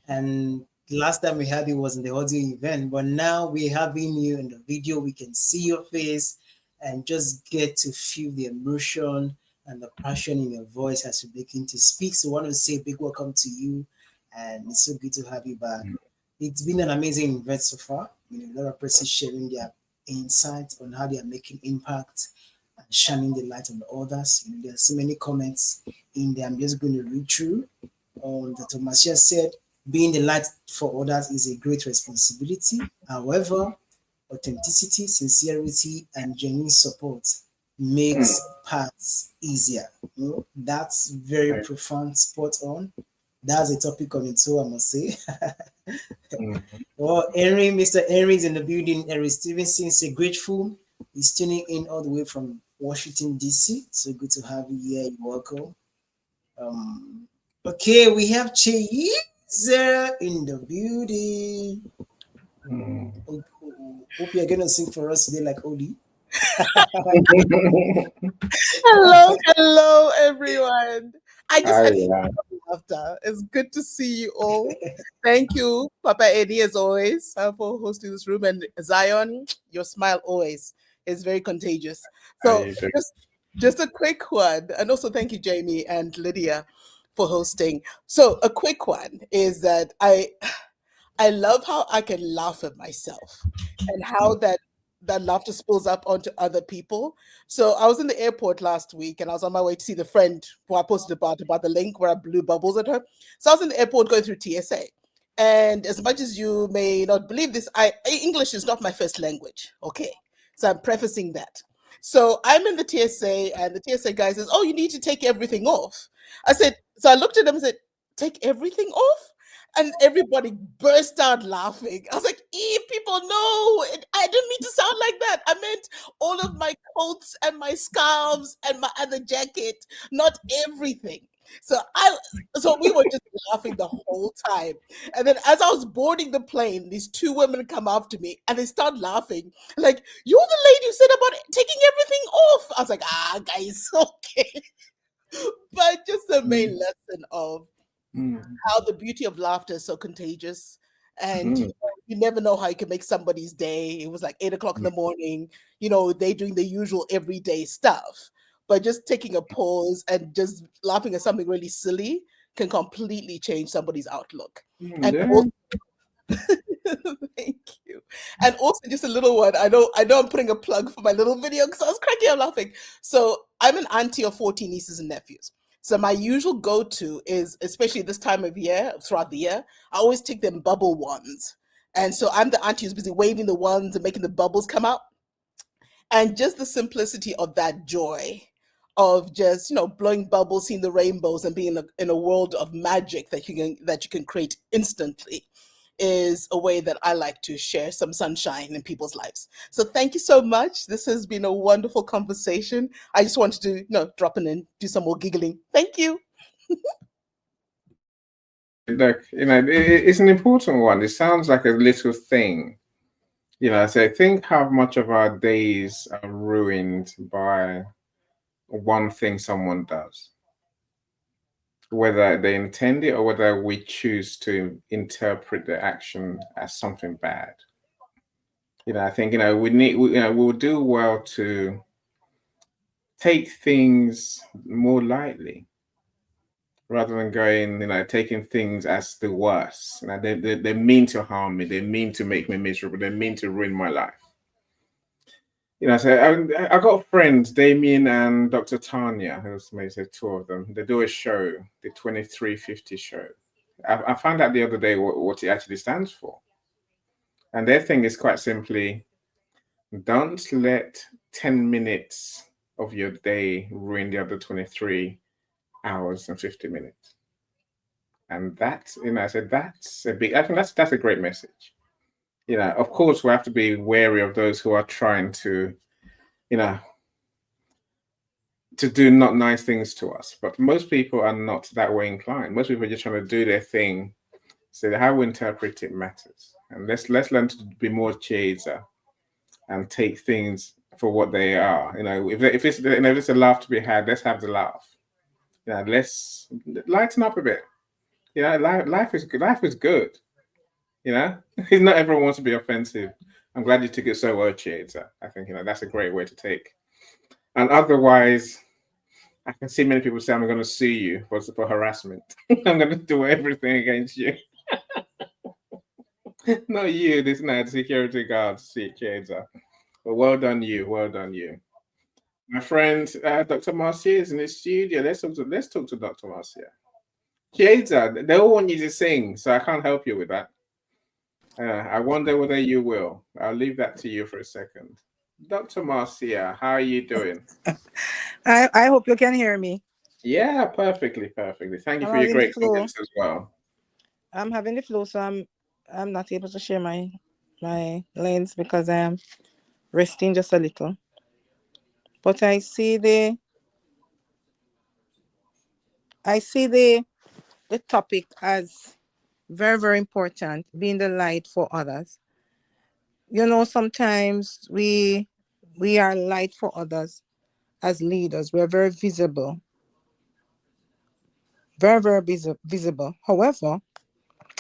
And the last time we had you was in the audio event, but now we're having you in the video. We can see your face and just get to feel the emotion and the passion in your voice as you begin to speak. So I want to say a big welcome to you, and it's so good to have you back. It's been an amazing event so far. A lot of persons sharing their insights on how they are making impact and shining the light on others. There's so many comments in there. I'm just going to read through. Dr. Marcia said, being the light for others is a great responsibility. However, authenticity, sincerity, and genuine support makes paths easier. That's very profound, spot on. That's a topic on its own, I must say. Well, Mr. Henry is in the building. Henry Stevenson is grateful. He's tuning in all the way from Washington, D.C. So good to have you here. You're welcome. Okay, we have Chase in the building. Hope you're gonna sing for us today, like Odie. Hello, everyone. I just had Yeah. laughter. It's good to see you all. Thank you, Papa Eddie, as always, for hosting this room. And Zion, your smile always is very contagious. So just a quick one. And also thank you, Jamie and Lydia, for hosting. So a quick one is that I love how I can laugh at myself and how that laughter spills up onto other people. So I was in the airport last week and I was on my way to see the friend who I posted about the link where I blew bubbles at her. So I was in the airport going through TSA. And as much as you may not believe this, English is not my first language. Okay. So I'm prefacing that. So I'm in the TSA and the TSA guy says, "Oh, you need to take everything off." So I looked at him and said, "Take everything off?" And everybody burst out laughing. I was like, people, no, I didn't mean to sound like that. I meant all of my coats and my scarves and my other jacket, not everything. So we were just laughing the whole time. And then as I was boarding the plane, these two women come after me and they start laughing. Like, "You're the lady who said about taking everything off." I was like, guys, okay. But just the main lesson of how the beauty of laughter is so contagious. And you never know how you can make somebody's day. It was like 8 o'clock in the morning, they doing the usual everyday stuff. But just taking a pause and just laughing at something really silly can completely change somebody's outlook. And Yeah. thank you. And also just a little one. I know I'm putting a plug for my little video because I was cracking up laughing. So I'm an auntie of 14 nieces and nephews. So my usual go-to is, especially this time of year, throughout the year, I always take them bubble wands. And so I'm the auntie who's busy waving the wands and making the bubbles come out. And just the simplicity of that joy of just blowing bubbles, seeing the rainbows, and being in a world of magic that you can create instantly is a way that I like to share some sunshine in people's lives. So thank you so much. This has been a wonderful conversation. I just wanted to drop in and do some more giggling. Thank you. Look, it's an important one. It sounds like a little thing. So think how much of our days are ruined by one thing someone does, whether they intend it or whether we choose to interpret the action as something bad. I think we'll do well to take things more lightly rather than taking things as the worst. They mean to harm me. They mean to make me miserable. They mean to ruin my life. So I got friends, Damien and Dr. Tanya, who's maybe two of them. They do a show, the 2350 show. I found out the other day what it actually stands for. And their thing is quite simply, don't let 10 minutes of your day ruin the other 23 hours and 50 minutes. And that's, I said, that's a big, I think that's a great message. Of course, we have to be wary of those who are trying to, to do not nice things to us. But most people are not that way inclined. Most people are just trying to do their thing. So how we interpret it matters. And let's learn to be more chaser and take things for what they are. If it's a laugh to be had, let's have the laugh. Let's lighten up a bit. Life is good. Life is good. Not everyone wants to be offensive. I'm glad you took it so well, chaser. I think that's a great way to take. And otherwise, I can see many people say, I'm going to sue you for harassment. I'm going to do everything against you. Not you, this night, security guard, see Chaser. But well done you, well done you. My friend, Dr. Marcia is in the studio. Let's talk to Dr. Marcia. Chaser, they all want you to sing, so I can't help you with that. I wonder whether you will. I'll leave that to you for a second. Dr. Marcia, how are you doing? I hope you can hear me. Yeah, perfectly. Thank you I'm for your having the great flu. comments as well. I'm having the flu, so I'm not able to share my lens because I am resting just a little. But I see the topic as very, very important, being the light for others. Sometimes we are light for others as leaders. We're very visible, very, very visible. However,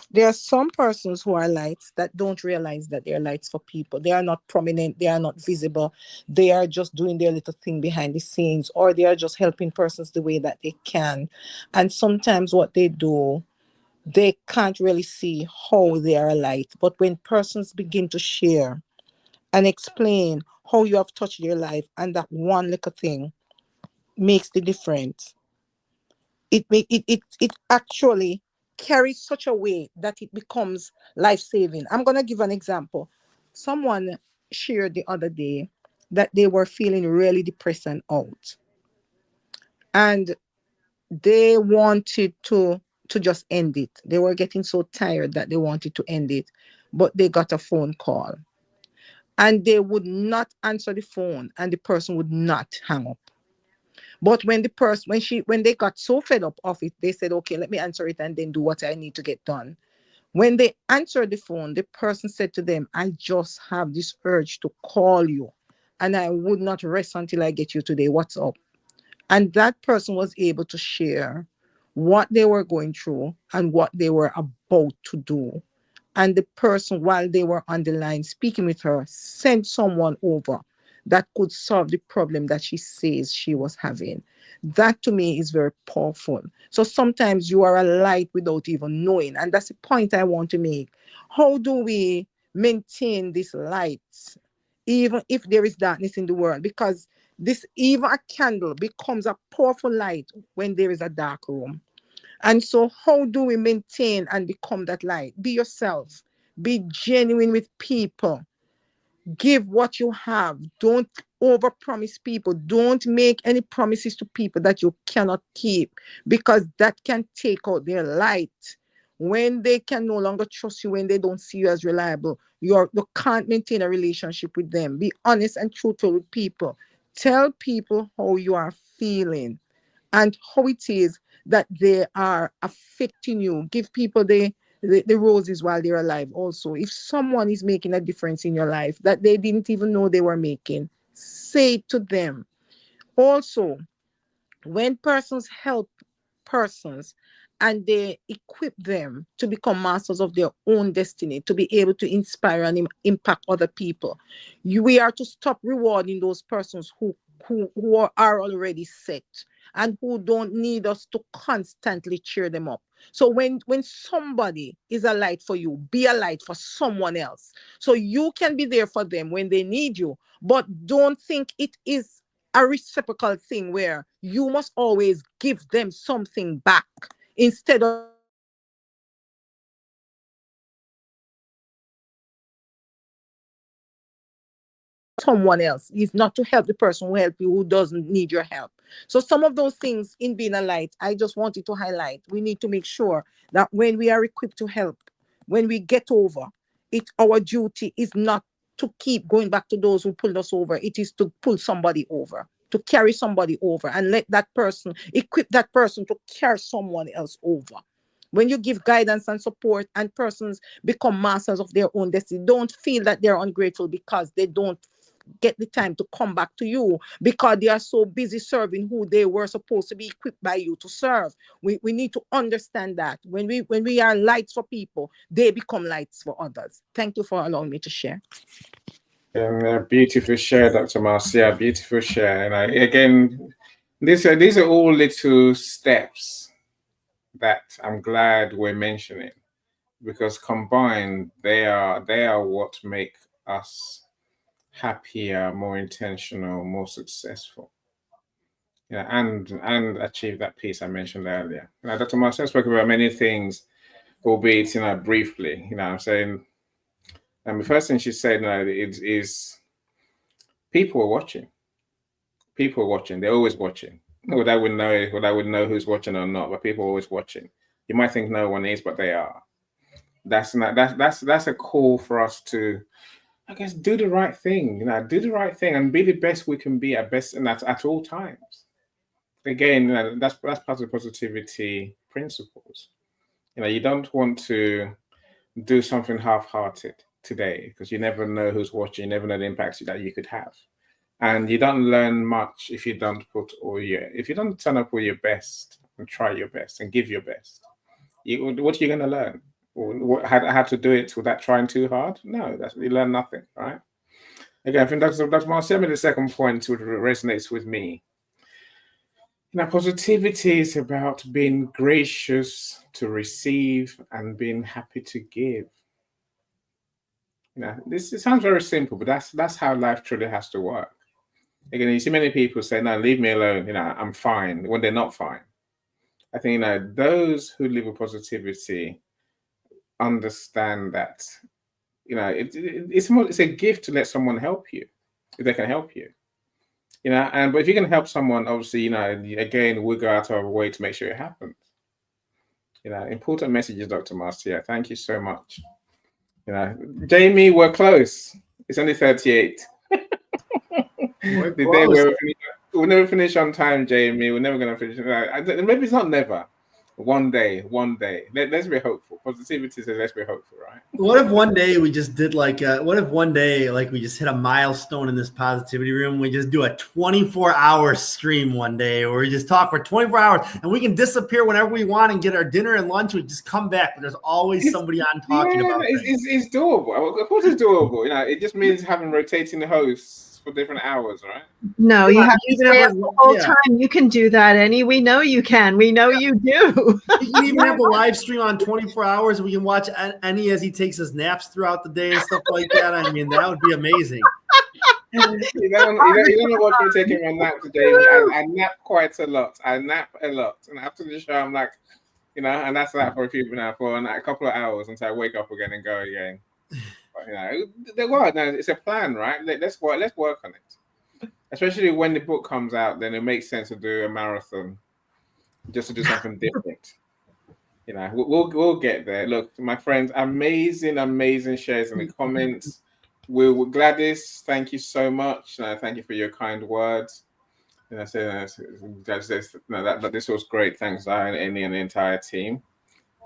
there are some persons who are lights that don't realize that they're lights for people. They are not prominent, they are not visible. They are just doing their little thing behind the scenes, or they are just helping persons the way that they can. And sometimes what they do, they can't really see how they are a light. But when persons begin to share and explain how you have touched their life, and that one little thing makes the difference, it actually carries such a weight that it becomes life-saving. I'm going to give an example. Someone shared the other day that they were feeling really depressed and out, and they wanted to just end it. They were getting so tired that they wanted to end it, but they got a phone call, and they would not answer the phone, and the person would not hang up. But when the person, when they got so fed up of it, they said, okay, let me answer it and then do what I need to get done. When they answered the phone, the person said to them, I just have this urge to call you, and I would not rest until I get you today. What's up? And that person was able to share what they were going through and what they were about to do. and the person, while they were on the line speaking with her, sent someone over that could solve the problem that she says she was having. That to me is very powerful. So sometimes you are a light without even knowing. And that's the point I want to make. How do we maintain this light, even if there is darkness in the world? Because this, even a candle becomes a powerful light when there is a dark room. And so, how do we maintain and become that light? Be yourself, be genuine with people, give what you have. Don't overpromise people. Don't make any promises to people that you cannot keep, because that can take out their light. When they can no longer trust you, when they don't see you as reliable, you can't maintain a relationship with them. Be honest and truthful with people. Tell people how you are feeling and how it is that they are affecting you. Give people the roses while they're alive. Also, if someone is making a difference in your life that they didn't even know they were making, say it to them. Also, when persons help persons and they equip them to become masters of their own destiny, to be able to inspire and impact other people, we are to stop rewarding those persons who are already set and who don't need us to constantly cheer them up. So when somebody is a light for you, be a light for someone else, so you can be there for them when they need you. But don't think it is a reciprocal thing where you must always give them something back instead of someone else. Is not to help the person who help you, who doesn't need your help. So some of those things in being a light, I just wanted to highlight. We need to make sure that when we are equipped to help, when we get over it, our duty is not to keep going back to those who pulled us over. It is to pull somebody over, to carry somebody over, and let that person, equip that person to carry someone else over. When you give guidance and support and persons become masters of their own destiny, don't feel that they're ungrateful because they don't get the time to come back to you, because they are so busy serving who they were supposed to be equipped by you to serve. We need to understand that when we are lights for people, they become lights for others. Thank you for allowing me to share. Beautiful share, Dr. Marcia. Beautiful share. And again, these are all little steps that I'm glad we're mentioning, because combined they are what make us happier, more intentional, more successful. Yeah, and achieve that peace I mentioned earlier. Dr. Marcia spoke about many things, albeit briefly. I'm saying, and the first thing she said, it is people are watching. People are watching. They're always watching. Whether I would know who's watching or not, but people are always watching. You might think no one is, but they are. That's a call for us to, I guess, do the right thing. Do the right thing and be the best we can be at best, and that's at all times. Again, that's part of the positivity principles. You don't want to do something half-hearted today, because you never know who's watching. You never know the impacts that you could have. And you don't learn much if you don't if you don't turn up with your best and try your best and give your best. What are you going to learn? How to do it without trying too hard? No, you learn nothing, right? Again, I think that's Marcia. The second point which resonates with me. Positivity is about being gracious to receive and being happy to give. It sounds very simple, but that's how life truly has to work. Again, you see many people say, "No, leave me alone. I'm fine," when they're not fine. I think those who live with positivity understand that it's a gift to let someone help you if they can help you. But if you can help someone, obviously, again, we go out of our way to make sure it happens. Important messages, Dr. Marcia. Thank you so much. Jamie, we're close. It's only 38. We're The day close. we'll never finish on time, Jamie. We're never going to finish. Maybe it's not never. One day. Let's be hopeful. Positivity says let's be hopeful, right? What if one day we just did what if one day we just hit a milestone in this positivity room? We just do a 24-hour stream one day where we just talk for 24 hours and we can disappear whenever we want and get our dinner and lunch. We just come back, but there's always somebody on talking about things. It's doable. Of course it's doable. It just means having rotating hosts for different hours, right? No, you have to even stay have up the whole time. You can do that, Annie. We know you can. We know you do. You can even have a live stream on 24 hours and we can watch Annie as he takes his naps throughout the day and stuff like that. I mean, that would be amazing. You don't know what you're taking my nap today. I nap quite a lot. And after the show, I'm like, and that's that for a few minutes, for a couple of hours until I wake up again and go again. But, it's a plan, right? Let's work on it. Especially when the book comes out, then it makes sense to do a marathon, just to do something different. We'll get there. Look, my friends, amazing shares in the comments. Gladys, thank you so much. Thank you for your kind words. I say that this was great. Thanks, Zion, Annie, and the entire team.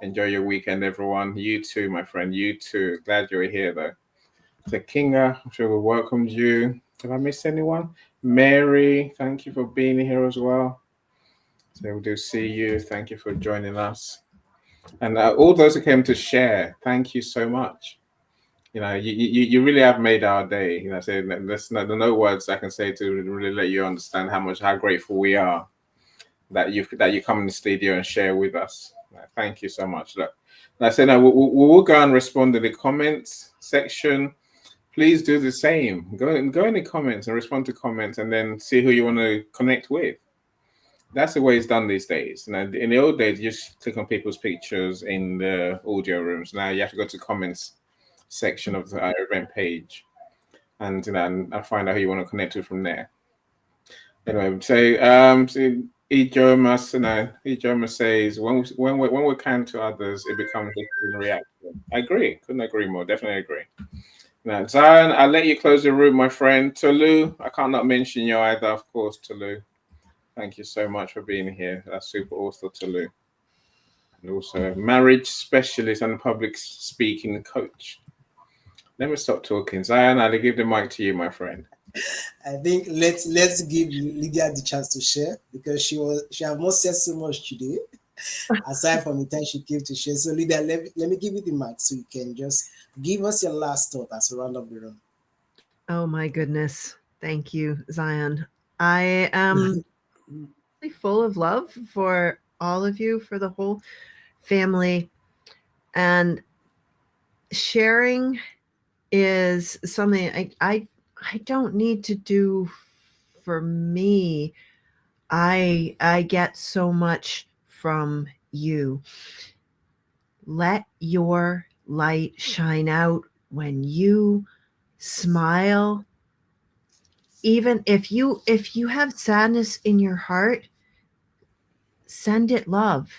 Enjoy your weekend, everyone. You too, my friend. You too. Glad you're here, though. So, Kinga, I'm sure we welcomed you. Have I missed anyone? Mary, thank you for being here as well. So we do see you. Thank you for joining us. And all those who came to share, thank you so much. You really have made our day. So there's no words I can say to really let you understand how grateful we are that you come in the studio and share with us. Thank you so much. Look, like I said, we will go and respond to the comments section. Please do the same. Go in the comments and respond to comments, and then see who you want to connect with. That's the way it's done these days. In the old days, you just click on people's pictures in the audio rooms. Now you have to go to comments section of the event page, and and find out who you want to connect to from there. Anyway, Ejoma says when we're kind to others, it becomes a reaction. I agree. Couldn't agree more. Definitely agree. Now, Zion, I'll let you close the room, my friend. Tolu, I can't not mention you either, of course, Tolu. Thank you so much for being here. That's super awesome, Tolu. And also, marriage specialist and public speaking coach. Let me stop talking. Zion, I'll give the mic to you, my friend. I think let's give Lydia the chance to share, because she has not said so much today, aside from the time she gave to share. So Lydia, let me give you the mic so you can just give us your last thought as we round up the room. Oh my goodness. Thank you, Zion. I am full of love for all of you, for the whole family. And sharing is something I don't need to do for me. I get so much from you. Let your light shine out when you smile. Even if you have sadness in your heart, send it love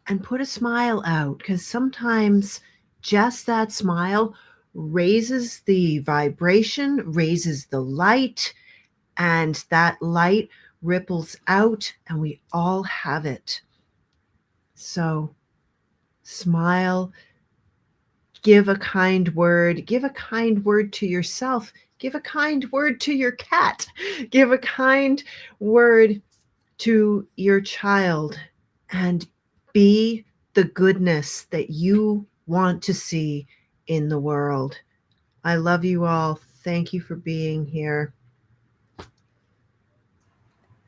and put a smile out, because sometimes just that smile raises the vibration, raises the light, and that light ripples out and we all have it. So smile, give a kind word to yourself, give a kind word to your cat, give a kind word to your child, and be the goodness that you want to see in the world. I love you all. Thank you for being here.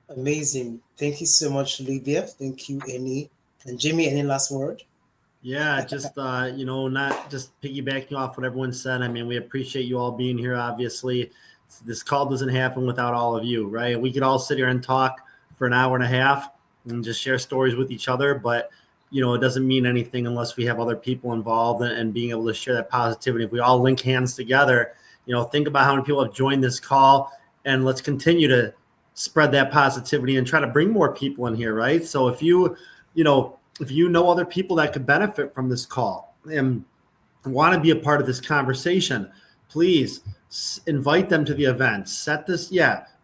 Amazing. Thank you so much, Lydia. Thank you, Annie. And Jimmy, any last word? Yeah, just not just piggybacking off what everyone said. I mean, we appreciate you all being here. Obviously, this call doesn't happen without all of you, right? We could all sit here and talk for an hour and a half and just share stories with each other, but it doesn't mean anything unless we have other people involved and being able to share that positivity. If we all link hands together, think about how many people have joined this call, and let's continue to spread that positivity and try to bring more people in here, right? So if you know other people that could benefit from this call and want to be a part of this conversation, please invite them to the event.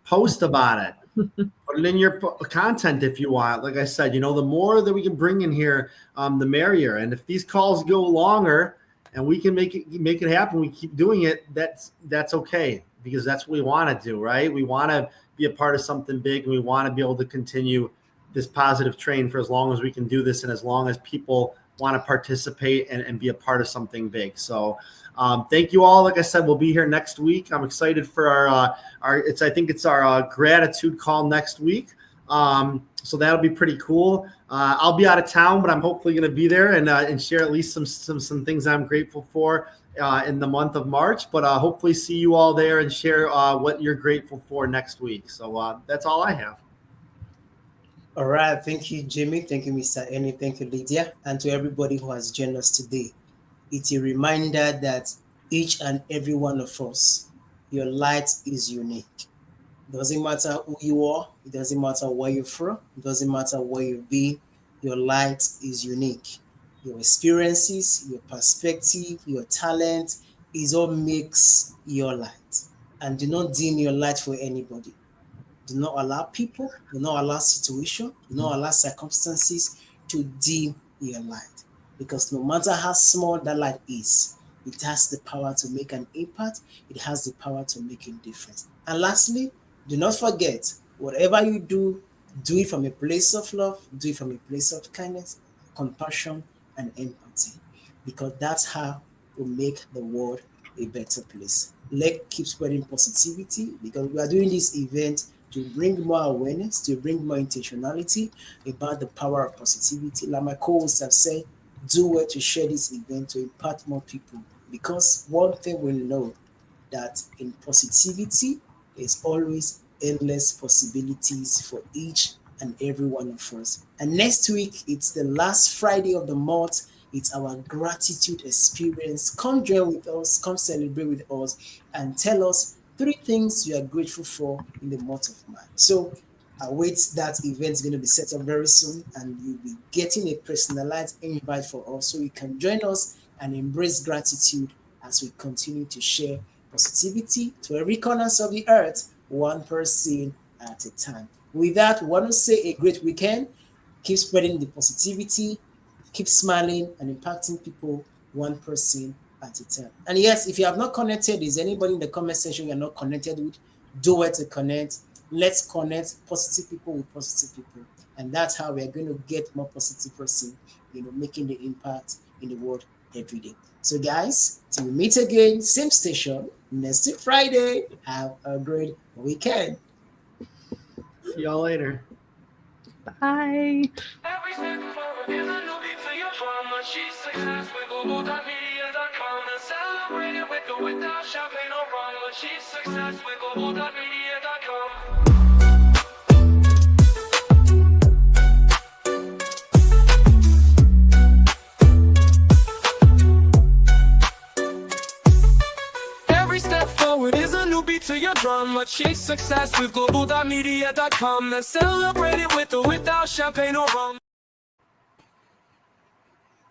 Post about it. Put it in your content if you want. Like I said, the more that we can bring in here, the merrier. And if these calls go longer and we can make it happen, we keep doing it. That's okay, because that's what we want to do, right? We want to be a part of something big, and we want to be able to continue this positive train for as long as we can do this, and as long as people want to participate and be a part of something big. So thank you all. Like I said, we'll be here next week. I'm excited for I think it's our gratitude call next week. So that'll be pretty cool. I'll be out of town, but I'm hopefully going to be there and share at least some things I'm grateful for in the month of March. But hopefully see you all there and share what you're grateful for next week. So that's all I have. All right. Thank you, Jimmy. Thank you, Mr. Ernie. Thank you, Lydia. And to everybody who has joined us today. It's a reminder that each and every one of us, your light is unique. It doesn't matter who you are. It doesn't matter where you're from. It doesn't matter where you've been. Your light is unique. Your experiences, your perspective, your talent is what makes your light. And do not dim your light for anybody. Do not allow people, do not allow situation, do not allow circumstances to dim your light. Because no matter how small that light is, it has the power to make an impact. It has the power to make a difference. And lastly, do not forget, whatever you do it from a place of love, do it from a place of kindness, compassion, and empathy. Because that's how we make the world a better place. Let's keep spreading positivity, because we are doing this event to bring more awareness, to bring more intentionality about the power of positivity. Like my co-hosts have said, do well to share this event to impact more people. Because one thing we know, that in positivity, there's always endless possibilities for each and every one of us. And next week, it's the last Friday of the month. It's our gratitude experience. Come join with us, come celebrate with us, and tell us 3 things you are grateful for in the month of March. So await that event is going to be set up very soon, and you'll be getting a personalized invite for us so you can join us and embrace gratitude as we continue to share positivity to every corners of the earth, one person at a time. With that, we want to say a great weekend. Keep spreading the positivity, keep smiling and impacting people one person at a time. And yes, if you have not connected, is anybody in the comment section you're not connected with, do it to connect. Let's connect positive people with positive people. And that's how we're going to get more positive person, making the impact in the world every day. So guys, till we meet again, same station, next Friday. Have a great weekend. See y'all later. Bye. Every step forward is a new beat to your drum. Achieve success with Global.Media.com and celebrate it with or without champagne or rum. Achieve success with Global.Media.com. Every step forward is a new beat to your drum. Achieve success with Global.Media.com and celebrate it with or without champagne or rum.